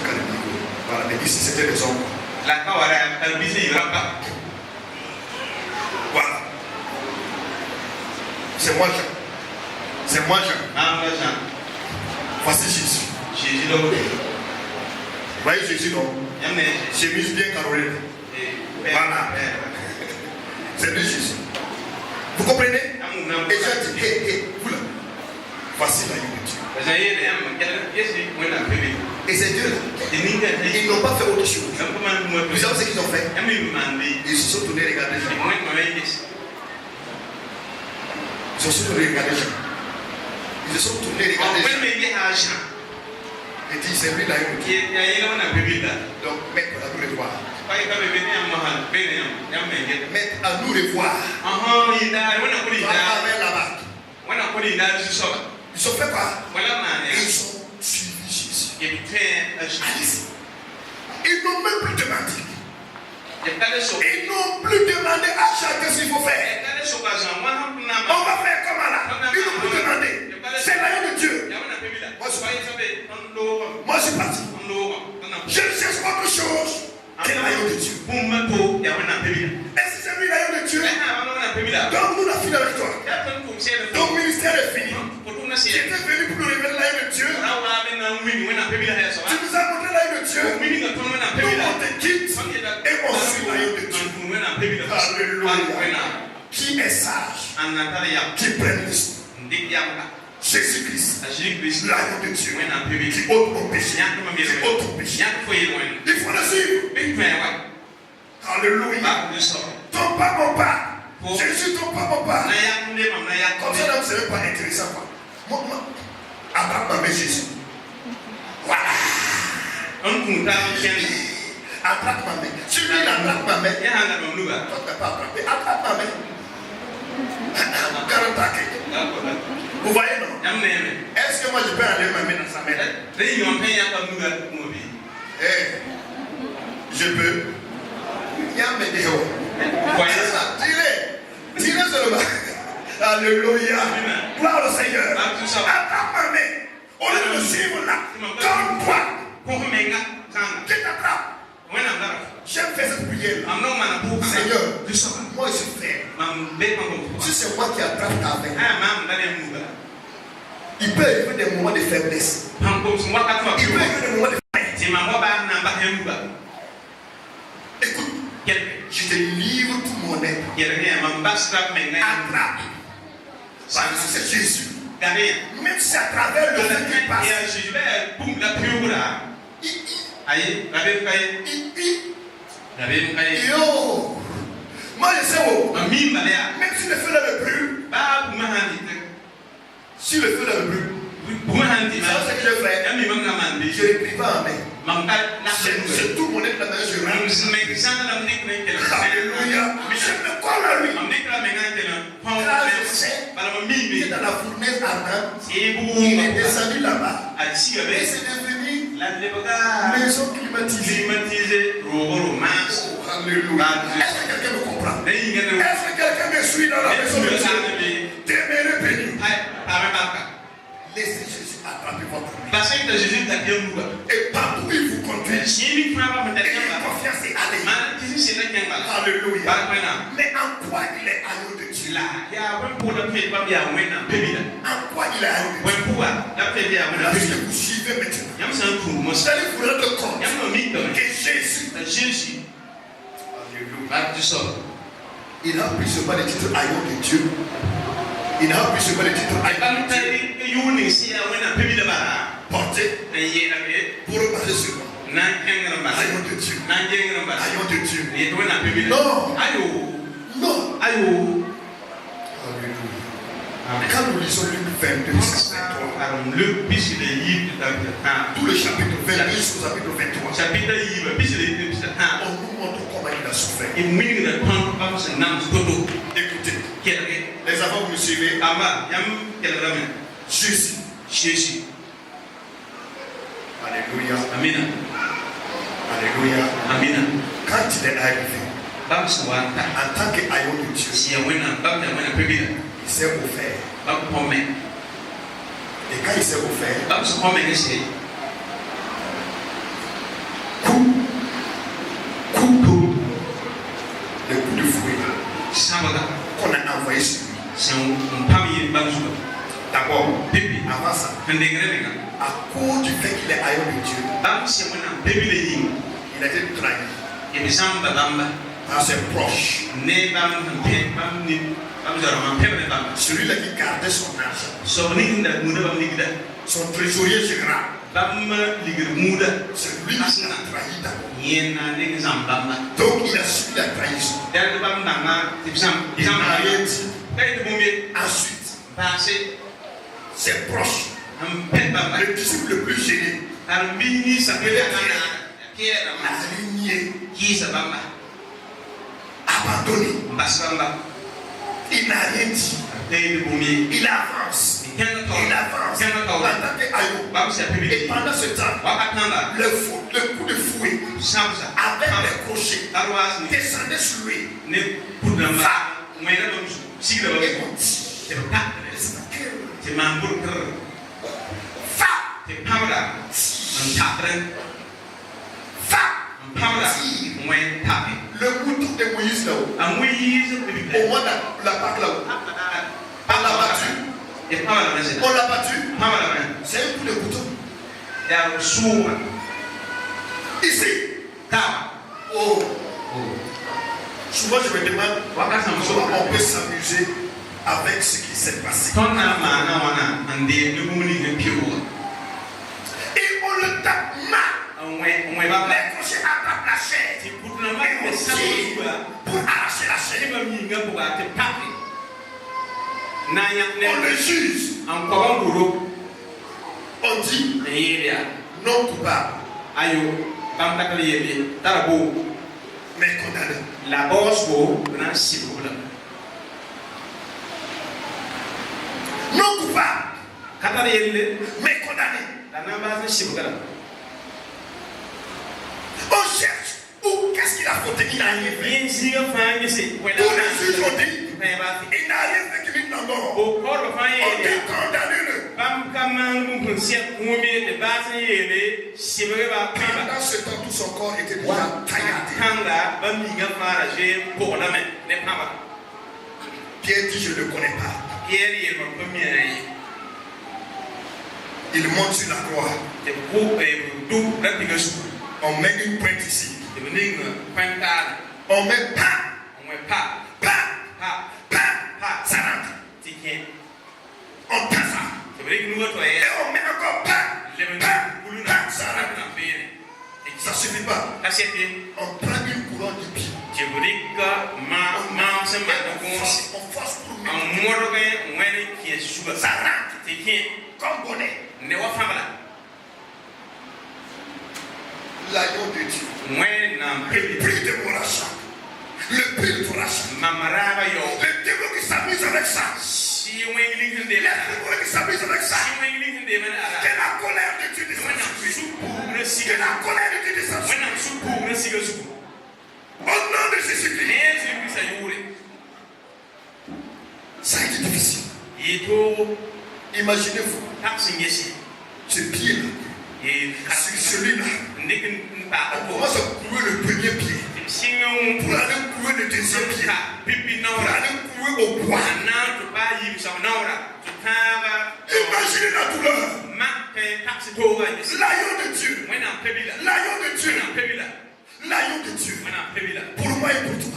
voilà, mais ici c'était les hommes. Voilà. C'est moi Jean. C'est moi Jean. Voici Jésus. Vous voyez Jésus non? Chemise bien carolée. Voilà. C'est lui Jésus. Vous comprenez? Et Jean dit, hé, vous là. Voici l'agneau de Dieu. Et ces deux-là, ils n'ont pas fait autre chose. Vous savez ce qu'ils ont fait? Ils se sont tournés regarder Jean. Ils se sont tournés regarder Jean. Ils se sont tournés regarder Jean. Et dit, c'est lui l'agneau de Dieu. Donc, maître, à nous les voir. Maître, à nous les voir. Là-bas. Ils ont fait quoi? Ils ont suivi Jésus. Ils n'ont même plus demandé. Ils n'ont plus demandé à chacun ce qu'il faut faire. On va faire comme là. Ils n'ont plus demandé. C'est l'agneau de Dieu. Moi je suis parti. Je ne cherche pas autre chose que l'agneau de Dieu. Est-ce que c'est lui l'agneau de Dieu? Donc nous avons fini avec toi. Ton ministère est fini. Tu étais venu pour nous révéler l'agneau de Dieu. Tu nous as montré l'agneau de Dieu. Nous on te quitte et on suit l'agneau de Dieu. Alléluia. Qui est sage? Qui prenne le son. Jésus-Christ, l'agneau de Dieu, qui ôte mon péché, qui ôte ton péché. Il faut le suivre. Alléluia. Ton pas, mon pas. Jésus, ton pas, mon pas. Comme ça, ce n'est pas intéressant. Attrape ma main, Jésus. Voilà. Attrape ma main. Si lui, il attrape ma main, toi, tu n'as pas attrapé. Attrape ma main. 40 ans. Vous voyez non? Est-ce que moi je peux aller ma main dans sa main? Je peux. Tirez seulement. Alléluia. Gloire au Seigneur. Attrape ma main. Au lieu de le suivre là, donne-toi. Qui t'attrape? J'aime faire cette prière. Seigneur, moi je suis frère. Si c'est moi qui attrape ta main, il peut y avoir des moments de faiblesse. Il peut y avoir des moments de faiblesse. Écoute, je te livre tout mon être. Attrape. Parce que c'est Jésus. Même si à travers le feu qui passe, yo, moi je sais où. Même si le feu ne le brûle, si le feu ne le brûle, ça c'est que je fais. Je les prie pas en main. C'est tout mon être là-dedans, je rentre. Alléluia. Je me colle à lui. Car je sais qu'il est dans la fournaise ardente. Il est descendu là-bas. Et c'est devenu maison climatisée. Alléluia. Est-ce que quelqu'un me comprend? Est-ce que quelqu'un me suit dans la maison de Dieu? Demeurez béni. Laissez Jésus attraper votre vie. Et partout où il vous conduit, ayez confiance et allez. Alléluia. Mais en quoi il est agneau de Dieu? En quoi il est agneau de Dieu? Parce que vous suivez maintenant. Vous allez vous rendre compte que Jésus, alléluia, il n'a plus seulement le titre agneau de Dieu. Il n'a plus seulement le titre agneau de Dieu. Porté pour repasser sur moi. Agneau de Dieu. Agneau de Dieu. Non. Non. Alléluia. Quand nous lisons Luc 22, tout le chapitre 22 jusqu'au chapitre 23, on nous montre comment il a souffert. Écoutez, les enfants, vous me suivez? Jésus. Alléluia. Amen. Alléluia. Amen. Quand il est arrivé, en tant qu'agneau de Dieu, il s'est offert. Et quand il s'est offert, coup, le coup de fouet qu'on a envoyé sur lui. D'abord, avant ça, à cause du fait qu'il est agneau de Dieu, il a été trahi par ses proches. Celui-là qui gardait son argent, son trésorier général, c'est lui qui l'a trahi d'abord. Donc il a subi la trahison. Il n'a rien dit. Ensuite, ses proches, le disciple le plus gêné, aligné, abandonné. Il n'a rien dit. Il avance. En tant qu'agneau. Et pendant ce temps, le coup de fouet avec les crochets descendait sur lui. Le mouton de Moïse là-haut, au moins la Pâque là-haut, on l'a battu. C'est un coup de couteau. Ici. Oh. Souvent je me demande comment on peut s'amuser avec ce qui s'est passé. Et on le tape mal. Les crochets attrapent la chair. Et on tire pour arracher la chair. On le juge. On dit non coupable. Mais condamné. Non coupable. Mais condamné. On cherche. Ou qu'est-ce qu'il a fauté? Il n'a rien fait. Tous les juges ont dit il n'a rien fait qu'il est dans mort. On dit condamné-le. Pendant ce temps, tout son corps était déjà tailladé. Pierre dit je ne le connais pas. Il monte sur la croix. On met une pointe ici. On met pas. On met pas. Pas. Pas. Pas. Pas. Ça rentre. Tiens. On passe ça. C'est vrai que nous autres, Et on met encore pas. Pas. Pas. Ça rentre. Ça suffit pas. On prend une couronne de pied. On force pour mettre. Ça rentre. Comme bonnet. L'agneau de Dieu. Le prix de mon rachat. Le prix de ton rachat. Le démon qui s'amuse avec ça. Les démons qui s'amusent avec ça. Que la colère de Dieu descende. Que la colère de Dieu descende. Au nom de Jésus-Christ. Ça a été difficile. Imaginez-vous. Ce pied-là. Sur celui-là. On commence à clouer le premier pied. Pour aller clouer le deuxième pied. Pour aller clouer au bois. Imaginez la douleur. L'agneau de Dieu. L'agneau de Dieu. L'agneau de Dieu. Pour moi et pour toi.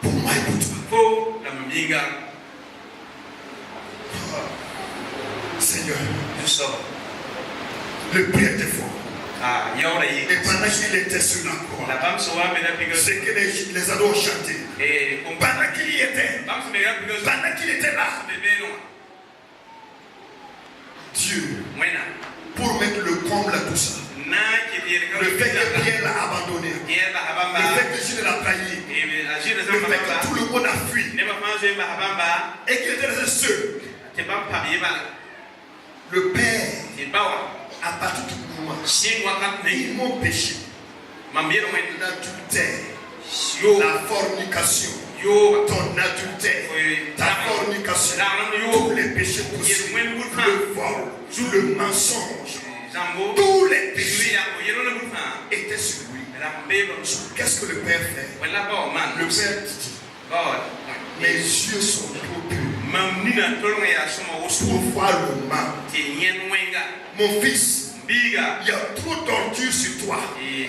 Pour moi et pour toi. Seigneur. Le prix était fort. Et pendant qu'il était sur la croix, c'est que les ados ont chanté. Pendant qu'il y était, là, Dieu, pour mettre le comble à tout ça, le fait que Pierre l'a abandonné, le fait que Jules l'a trahi, le fait que tout le monde a fui, et qu'il était resté seul, le Père, à partir du moment où ils m'ont péché, l'adultère, la fornication, ton adultère, ta fornication, tous les péchés possibles, le vol, le mensonge, tous les péchés étaient sur lui. Qu'est-ce que le Père fait? Le Père dit, mes yeux sont trop purs pour voir le mal. Mon fils, il y a trop d'ordures sur toi. Il y a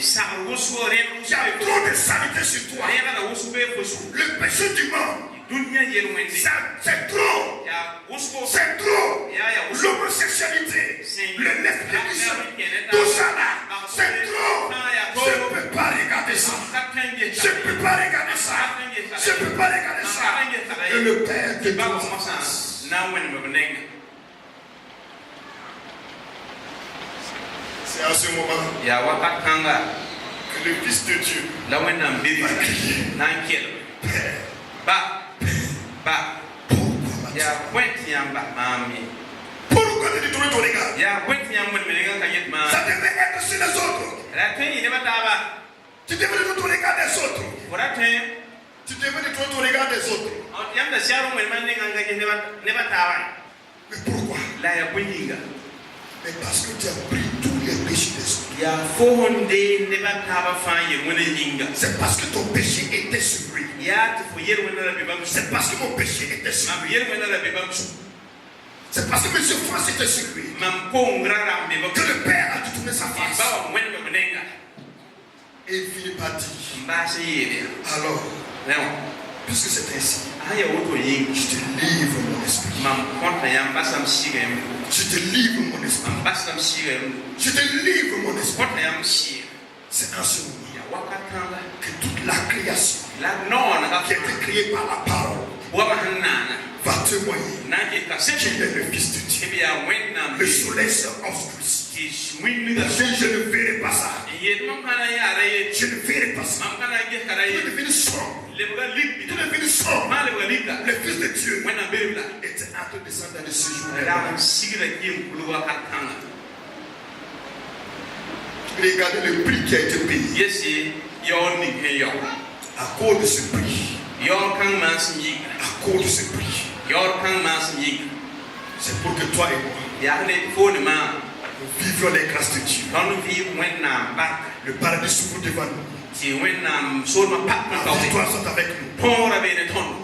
trop de saleté sur toi. Le péché du monde, c'est trop. C'est trop. L'homosexualité, le lesbianisme, tout ça là, c'est trop. Je ne peux pas regarder ça. Je ne peux pas regarder ça. Je ne peux pas regarder ça. Et le Père te dit, c'est à ce moment que le Fils de Dieu va crier, Père, pourquoi tu détruis ton regard? Ça devait être sur les autres. Tu devais détruire ton regard des autres. Tu devais détruire ton regard des autres. Mais pourquoi? Mais parce que tu as pris tous les péchés des autres. C'est parce que ton péché était sur lui. C'est parce que mon péché était sur lui. C'est parce que M. France était sur lui que le Père a détourné sa face. Et il finit par dire, alors, puisque c'est ainsi, je te livre mon esprit. Je te livre mon esprit. Je te livre mon esprit. C'est en ce moment que toute la création qui a été créée par la parole va témoigner qu'il est le Fils de Dieu. Le soleil se obscurcit. Je ne verrai pas ça. Je ne verrai pas ça. Tu es devenu sombre. Tu es devenu sombre. Le Fils de Dieu était en train de descendre dans le séjour. Regardez le prix qui a été payé. À cause de ce prix. À cause de ce prix. C'est pour que toi et moi nous vivions les grâces de Dieu. Le paradis s'ouvre devant nous. La victoire soit avec nous.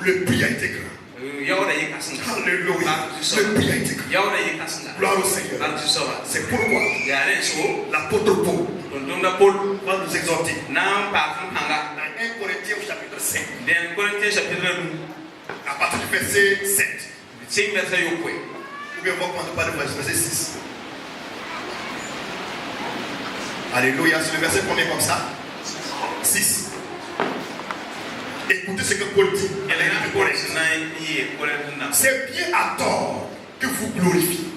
Le prix a été grand. Alléluia. Le prix a été payé. Gloire au Seigneur. C'est pourquoi l'apôtre Paul va nous exhorter. Dans 1 Corinthiens au chapitre 5. À partir du verset 7. Ou bien on va prendre par le verset 6. Alléluia. C'est le verset premier comme ça. 6. Écoutez ce que Paul dit. C'est bien à tort que vous glorifiez.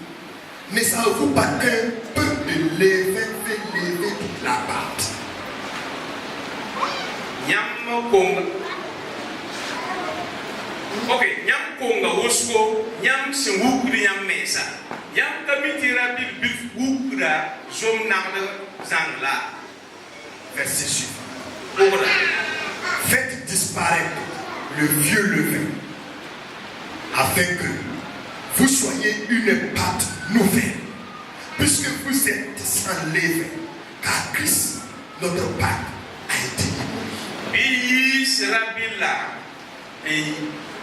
Ne savez-vous pas qu'un peu de levain fait lever toute la pâte? Ok, nyam konga wosko, nyam singukri nyam mesa. Nyam kamitira bil wukra zom nakda zangla. Verset suivant. Faites disparaître le vieux levain, afin que vous soyez une pâte nouvelle, puisque vous êtes sans levain, car Christ, notre pâte, a été immolé.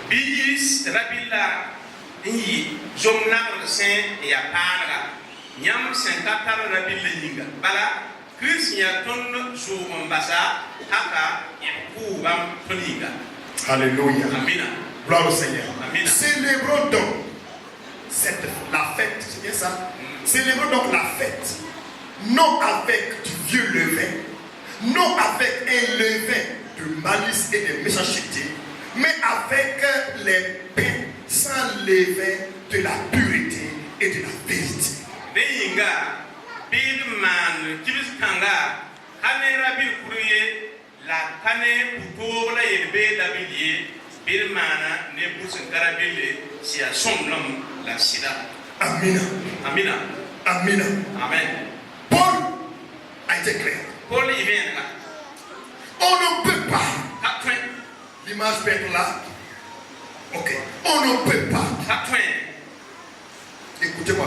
Bis rabila yi zom nakda sen ya paraga. Nyam sen katar rabila yinga. Bala Christ ya ton zo mbasa haka yaku bam toniga. Alléluia. Amina. Gloire au Seigneur. Amina. Célébrons donc la fête, c'est bien ça? Célébrons donc la fête, non avec du vieux levain, non avec un levain de malice et de méchanceté, mais avec les pains sans levain de la pureté et de la vérité. Bidman kibis kanga kanera bil kuruye la kane puto la yelbe dabilie bidmana ne busin karabile si a somlam la sida. Amina. Amina. Amina. Amen. Paul a été clair. Paul y vient là. On ne peut pas. L'image peut être là. Ok. On ne peut pas. Écoutez-moi.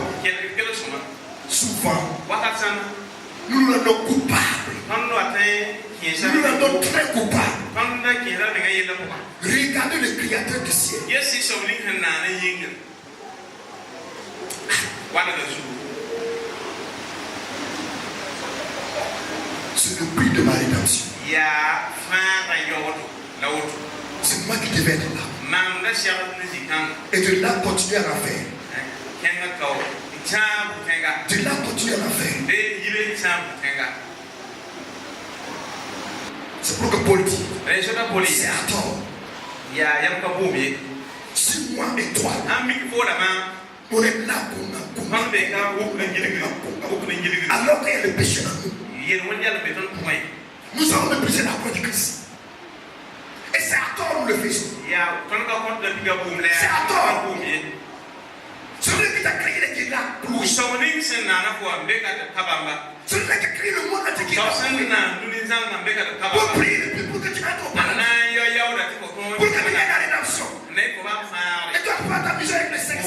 Souvent, nous nous rendons coupables. Nous nous rendons très coupables. Regardez le Créateur du ciel. C'est le prix de ma rédemption. C'est moi qui devais être là. Et de là continuer à la faire. De là continuer à la faire. C'est pour que Paul dit. C'est à tort. Si moi et toi, on est là alors qu'il y a le péché en nous, nous avons le péché dans la croix du Christ. Et c'est à tort nous le faisons. C'est à tort. Celui qui t'a créé les qui l'a ploué. Celui qui a créé le monde entier qui l'a ploué. Pour prier le plus pour que tu entres au paradis. Pour que tu aies la rédemption. Et toi tu vas t'amuser avec le sexe. Et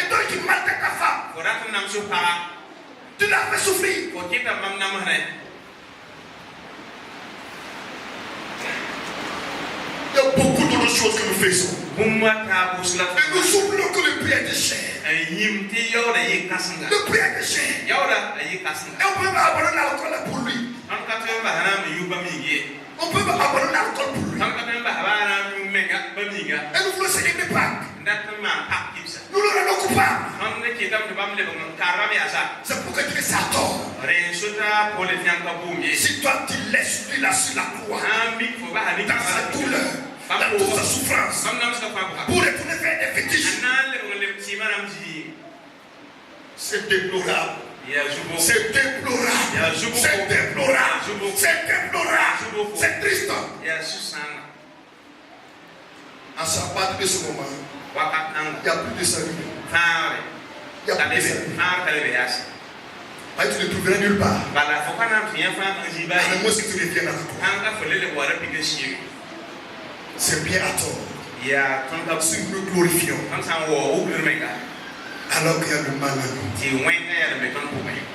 toi tu maltraites ta femme. Tu l'as fait souffrir. Il y a beaucoup d'autres choses que nous faisons. Et nous oublions que le prix est de chair. Le prix est de chair. Et on peut pas abandonner l'alcool pour lui. On peut pas abandonner l'alcool pour lui. Et nous voulons célébrer Pâques. Nous le rendons coupable. C'est pourquoi tu es ça tort. Si toi tu laisses lui là sur la croix, dans sa douleur, dans toute sa souffrance, pour retourner faire des fétiches, c'est déplorable. C'est déplorable. C'est déplorable. C'est déplorable. C'est triste. À sa part de ce moment, il n'y a plus de salut. Il n'y a plus de salut. Tu ne trouveras nulle part. À moins que tu reviennes à la croix. C'est bien à tort. Si nous nous glorifions, alors qu'il y a le mal à nous.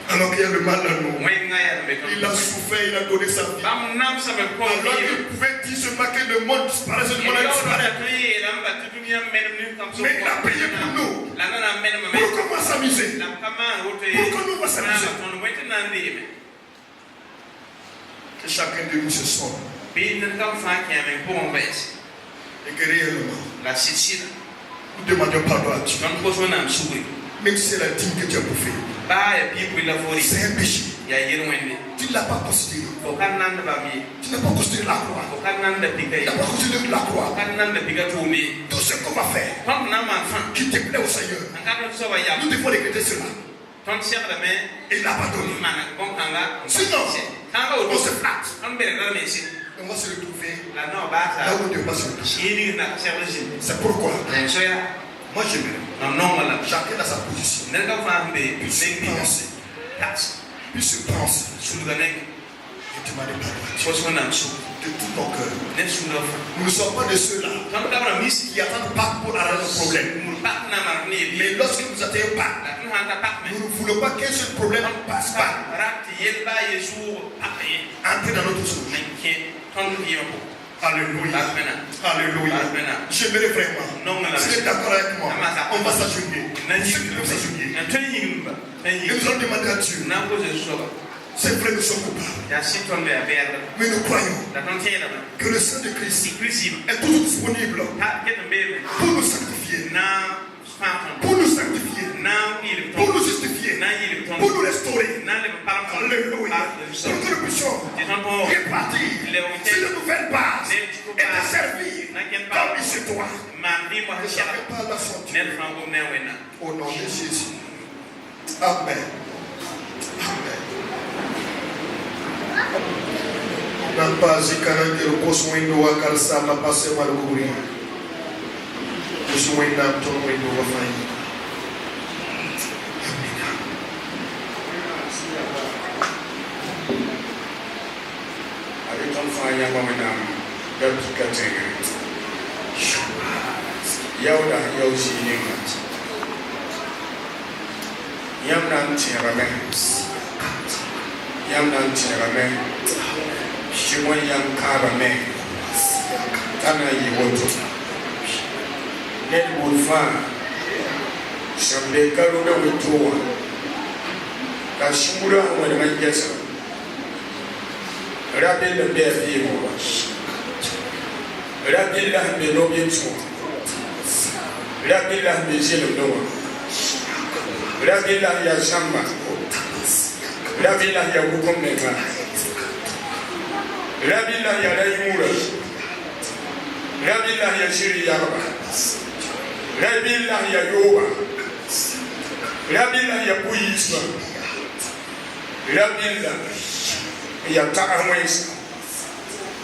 Alors qu'il y a le mal à nous. Il a souffert, il a donné sa vie. Alors qu'il pouvait dire ce matin le monde disparaît, ce monde disparaît. Mais il a payé pour nous. Pourquoi on va s'amuser? Pourquoi nous va s'amuser? Que chacun de nous se sonne. Et que réellement, nous demandons pardon à Dieu. Même si c'est la dîme que tu as bouffée. C'est un péché. Tu ne l'as pas considéré. Tu n'as pas considéré la croix. Tu n'as pas considéré la croix. Tout ce qu'on va faire qui te plaît au Seigneur, nous devons regretter cela. Et il n'a pas donné. Sinon, on se flatte. On va se retrouver là où on ne doit pas se retrouver. C'est pourquoi moi j'aimerais chacun dans sa position puisse se penser et demander pardon de tout ton cœur. Nous ne sommes pas de ceux-là qui attendent pas pour arranger le problème. Mais lorsque nous atteignons pas, nous ne voulons pas qu'un seul problème passe pas. Entrer dans notre souche. Alléluia. Alléluia. J'aimerais vraiment. Si tu es d'accord avec moi, on va s'agenouiller. Ceux qui peuvent s'agenouiller. Et nous allons demander à Dieu. C'est vrai, nous sommes coupables. Mais nous croyons que le sang de Christ est toujours disponible pour nous sanctifier, pour nous sanctifier, pour nous justifier, pour nous restaurer. Alléluia. Pour que nous puissions répartir sur de nouvelles bases et te servir comme il se doit. Ne jamais pas la sortir. Au nom de Jésus. Amen. Amen. Nampazi kanange rukoso mwendo wa kalsa mapase maluguri. Kusu mwenda mtono mwendo wa fayi. Amina. Ariton fanya mwena gabi katenge. Yauda yausi ninga. Yamna ntirame. Yamna ntirame. Shimon yam karame. Tana yiwoto. Net bulfa. Shambe karuda wituwa. Kashimura wale majesa. Rabbi le befiwo. Rabbi la belobitu. Rabbi la bezelo noa. Rabbi la ya shamba. Rabbi la ya wukomeka. Rabbi la ya raimura. Rabbi la ya shiri yarba. Rabbi la ya yoba. Rabbi la ya buyiswa. Rabbi la ya ta'amwesa.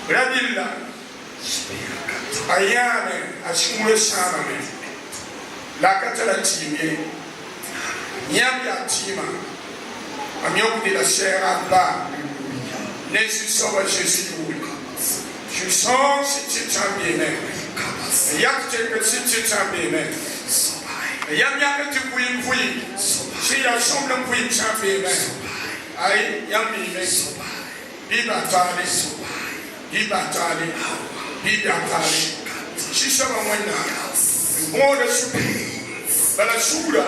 Rabbi la ayame ashimule shamame. La katala timie. Nyam ya tima. Amiok de la chair à bas. Ne suis sauvé Jésus. Je sens si tu t'en bien. Yak te que si tu t'en bien. Yam yak tu fouilles. Si la chambre fouille t'en bien. Aïe, yam bien. Biba tali. Biba tali. Biba tali. Si ça va moins là. Bon de souper. Bala soura.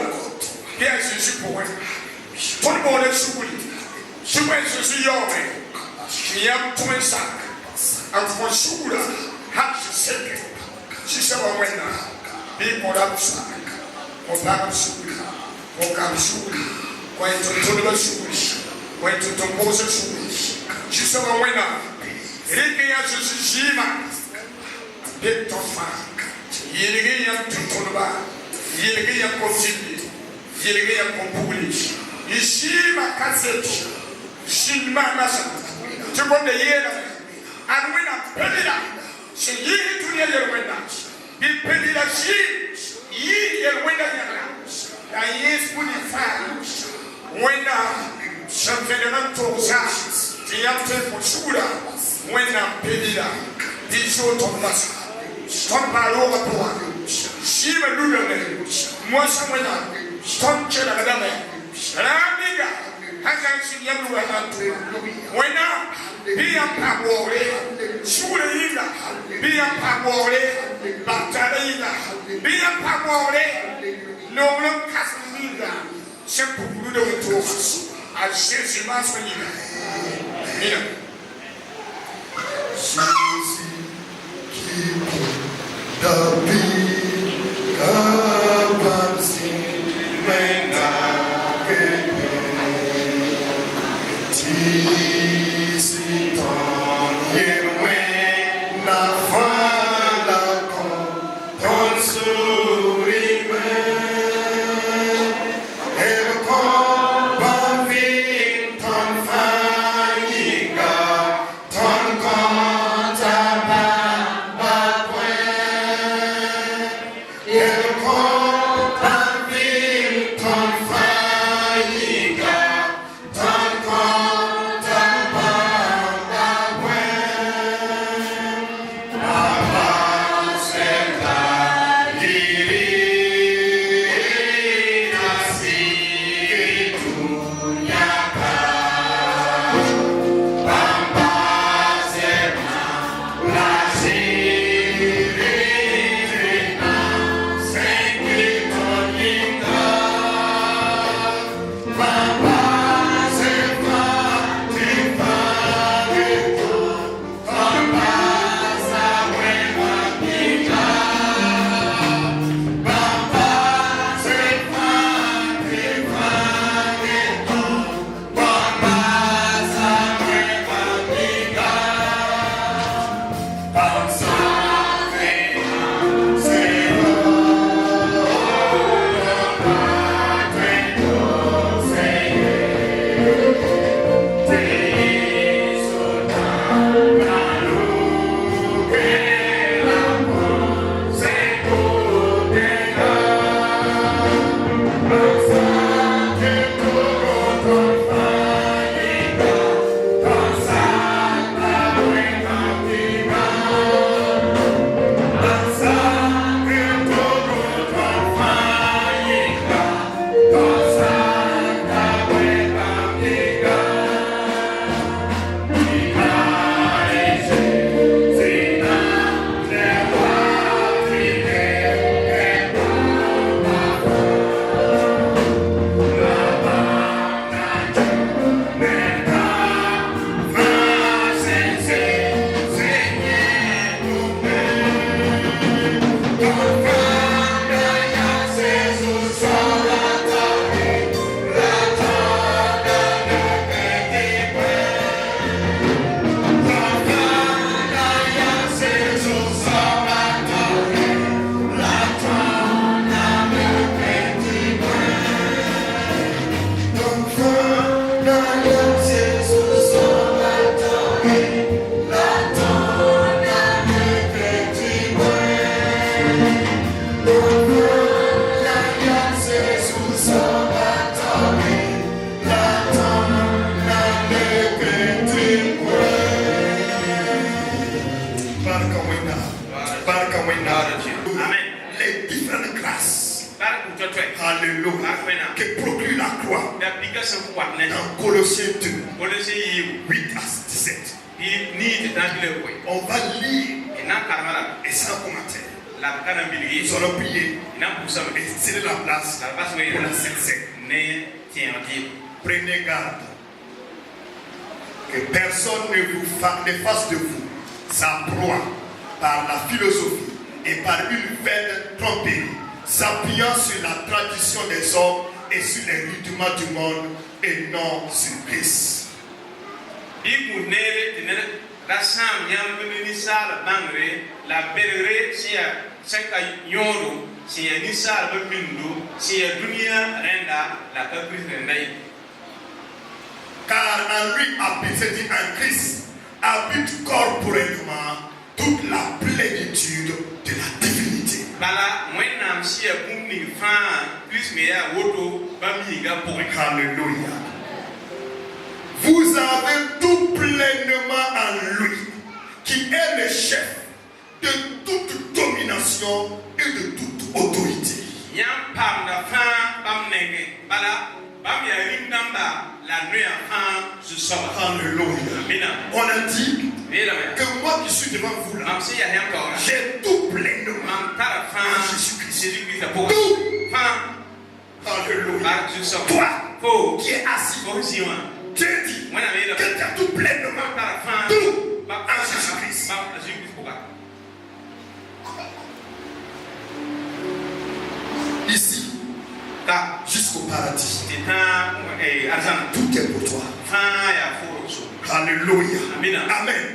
Bien Jésus pour moi. Tout le monde est souri. Souvent Jésus yome. Yam tout un sac. En fond soura. Hat se seke. Si ça va moins là. Bi pour la sac. On parle souri. On parle souri. Quand tu te le souri. Quand tu te poses souri. Si ça va moins là. Réveille Jésus Jima. De ton femme. Yélégué yam tout ton bas. Yélégué yam continue. Yélégué yam compoulis. Ici ma cassette. Ici ma masse. Tu vois de yéla. Anouina pédila. C'est yé tout yé yélouina. Il pédila si. Yé yélouina yéla. La yé spounifa. Ouina. Ça fait de même pour ça. Tu y as fait pour choura. Ouina pédila. Dis chaud ton masse. Ton parole à toi. Si me loulane. Moi ça moi là. Ton chez la dame. Ramiga, Hasan yabu hatu. Wena biya pamore. Shule ila biya pamore. Batara ila biya pamore. Lolo kasmila. Shepu budo to. Ashesi maswalila. Mira. Jésus qui David Kabansi Mena Tisi Ton Yewe Na Fala Kon Surime Kon Banvin Ton Fayiga Ton Kontaba les différentes grâces. Alléluia. Que procure la croix. Dans Colossiens 2, 8 à 17. On va lire et sans commentaire. Nous allons prier et céder la place pour la Sainte. Prenez garde que personne ne fasse de vous sa proie par la philosophie et par une vaine tromperie, s'appuyant sur la tradition des hommes et sur les rudiments du monde et non sur Christ. Car en lui habite en Christ, habite corporellement toute la plénitude de la divinité. Alléluia. Vous avez tout pleinement en lui, qui est le chef de toute domination et de toute autorité. Alléluia. On a dit que moi qui suis devant vous là, j'ai tout pleinement en Jésus-Christ. Tout. Alléluia. Toi qui es assis, Dieu dit que tu as tout pleinement, tout en Jésus-Christ. Ici, jusqu'au paradis, tout est pour toi. Alléluia. Amen.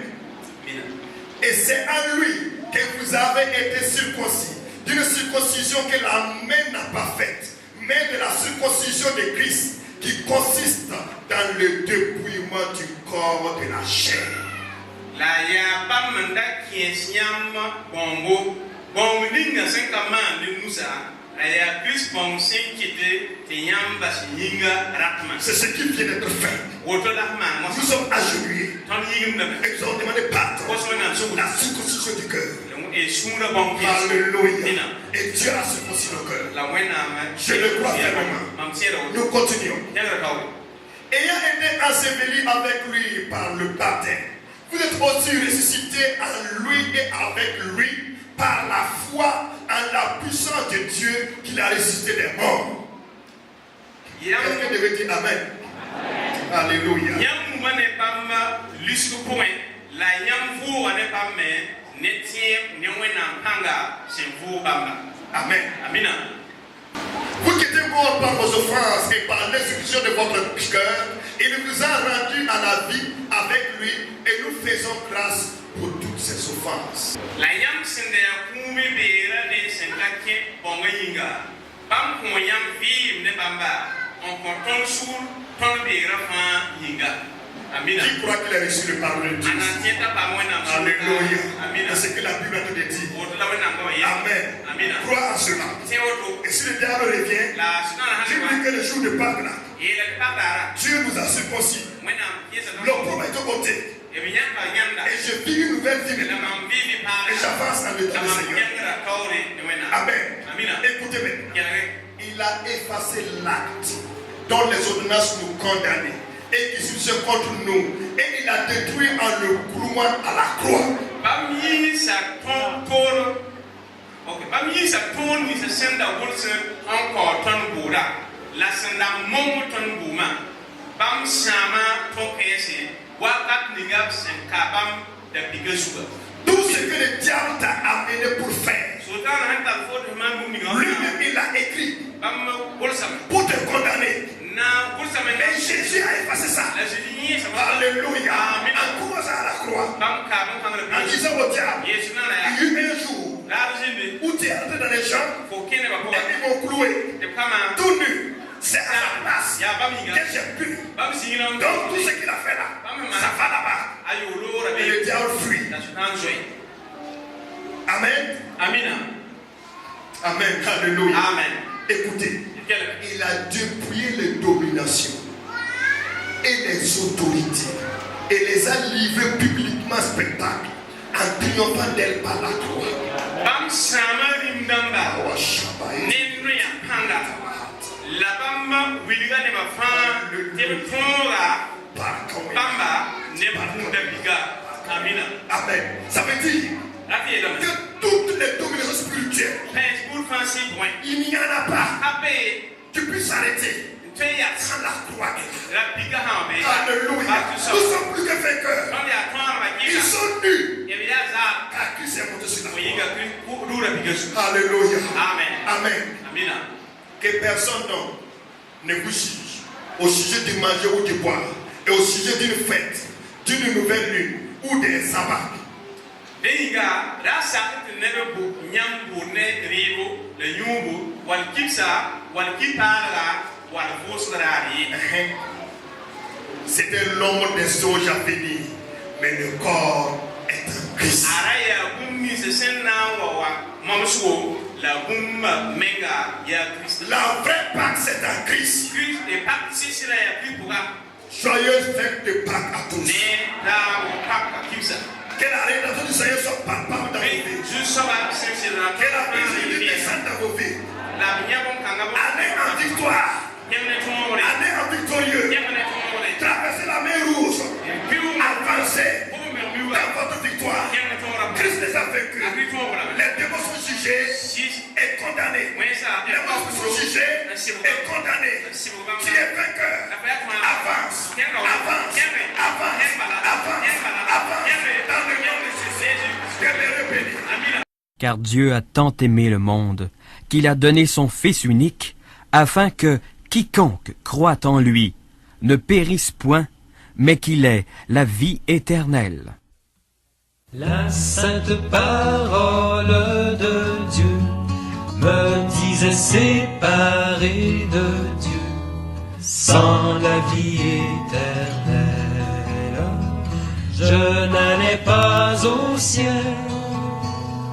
Et c'est en lui que vous avez été circoncis, d'une circoncision que la main n'a pas faite, mais de la circoncision de Christ, qui consiste dans le dépouillement du corps de la chair. La ya bamanda qui siam bongo bonginga senkaman de Moussa la ya Christ bon senkite tenyamba singa ratman. C'est ce qui vient d'être fait. Nous sommes agenouillés. Ils ont demandé pardon. La circoncision du cœur. Alléluia. Et Dieu a circoncis nos cœurs. Je le crois fermement. Nous continuons. Ayant été ensevelis avec lui par le baptême, vous êtes aussi ressuscités en lui et avec lui par la foi en la puissance de Dieu qui l'a ressuscité des morts. Quelqu'un devait dire Amen. Alléluia. Amen. Amen. Vous qui êtes morts par vos offenses et par l'exécution de votre cœur, il nous a rendus à la vie avec lui et nous faisons grâce pour toutes ces offenses. Qui croit qu'il a reçu le pardon de Dieu? Alléluia. C'est ce que la Bible a dit. Amen. Crois en cela. Et si le diable revient, Dieu dit que le jour de Pâques là, Dieu nous a circoncis. L'opprobre est au côté. Et je vis une nouvelle vie maintenant. Et j'avance en l'état du Seigneur. Amen. Écoutez maintenant. Il a effacé l'acte dont les ordonnances nous condamnaient et qui se contre nous. Et il a détruit en le clouant à la croix. Tout ce que le diable t'a amené pour faire, lui-même il a écrit pour te condamner. Mais Jésus a effacé ça. Alléluia. En croisant à la croix, en disant au diable, il y a eu un jour où tu es entré dans les gens et ils m'ont cloué tout nu. C'est à la place que j'ai pu. Donc tout ce qu'il a fait là, ça va là-bas. Et le diable fuit. Amen. Amen. Amen. Alléluia. Amen. Écoutez, il a dépouillé les dominations et les autorités et les a livrées publiquement spectacle en triomphant d'elle par la croix. Amen. Ça veut dire que toutes les dominations spirituelles, il n'y en a pas. Tu peux s'arrêter sans la croix. Alléluia. Nous sommes plus que vainqueurs. Ils sont nus. Car Christ est monté sur la croix. Alléluia. Amen. Que personne ne vous juge au sujet de manger ou de boire et au sujet d'une fête, d'une nouvelle lune ou des sabbats. C'était l'homme des anges à venir, mais le corps est en Christ. La vraie Pâque c'est en Christ. Joyeuse fête de Pâques à tous. Que la rédemption du Seigneur soit palpable dans vos vies. Que la bénédiction descende dans vos vies. Année en victoire. Année Car Dieu a tant aimé le monde, qu'il a donné son Fils unique, afin que quiconque croit en lui ne périsse point, mais qu'il ait la vie éternelle. La sainte parole de Dieu me disait séparé de Dieu, sans la vie éternelle, je n'allais pas au ciel.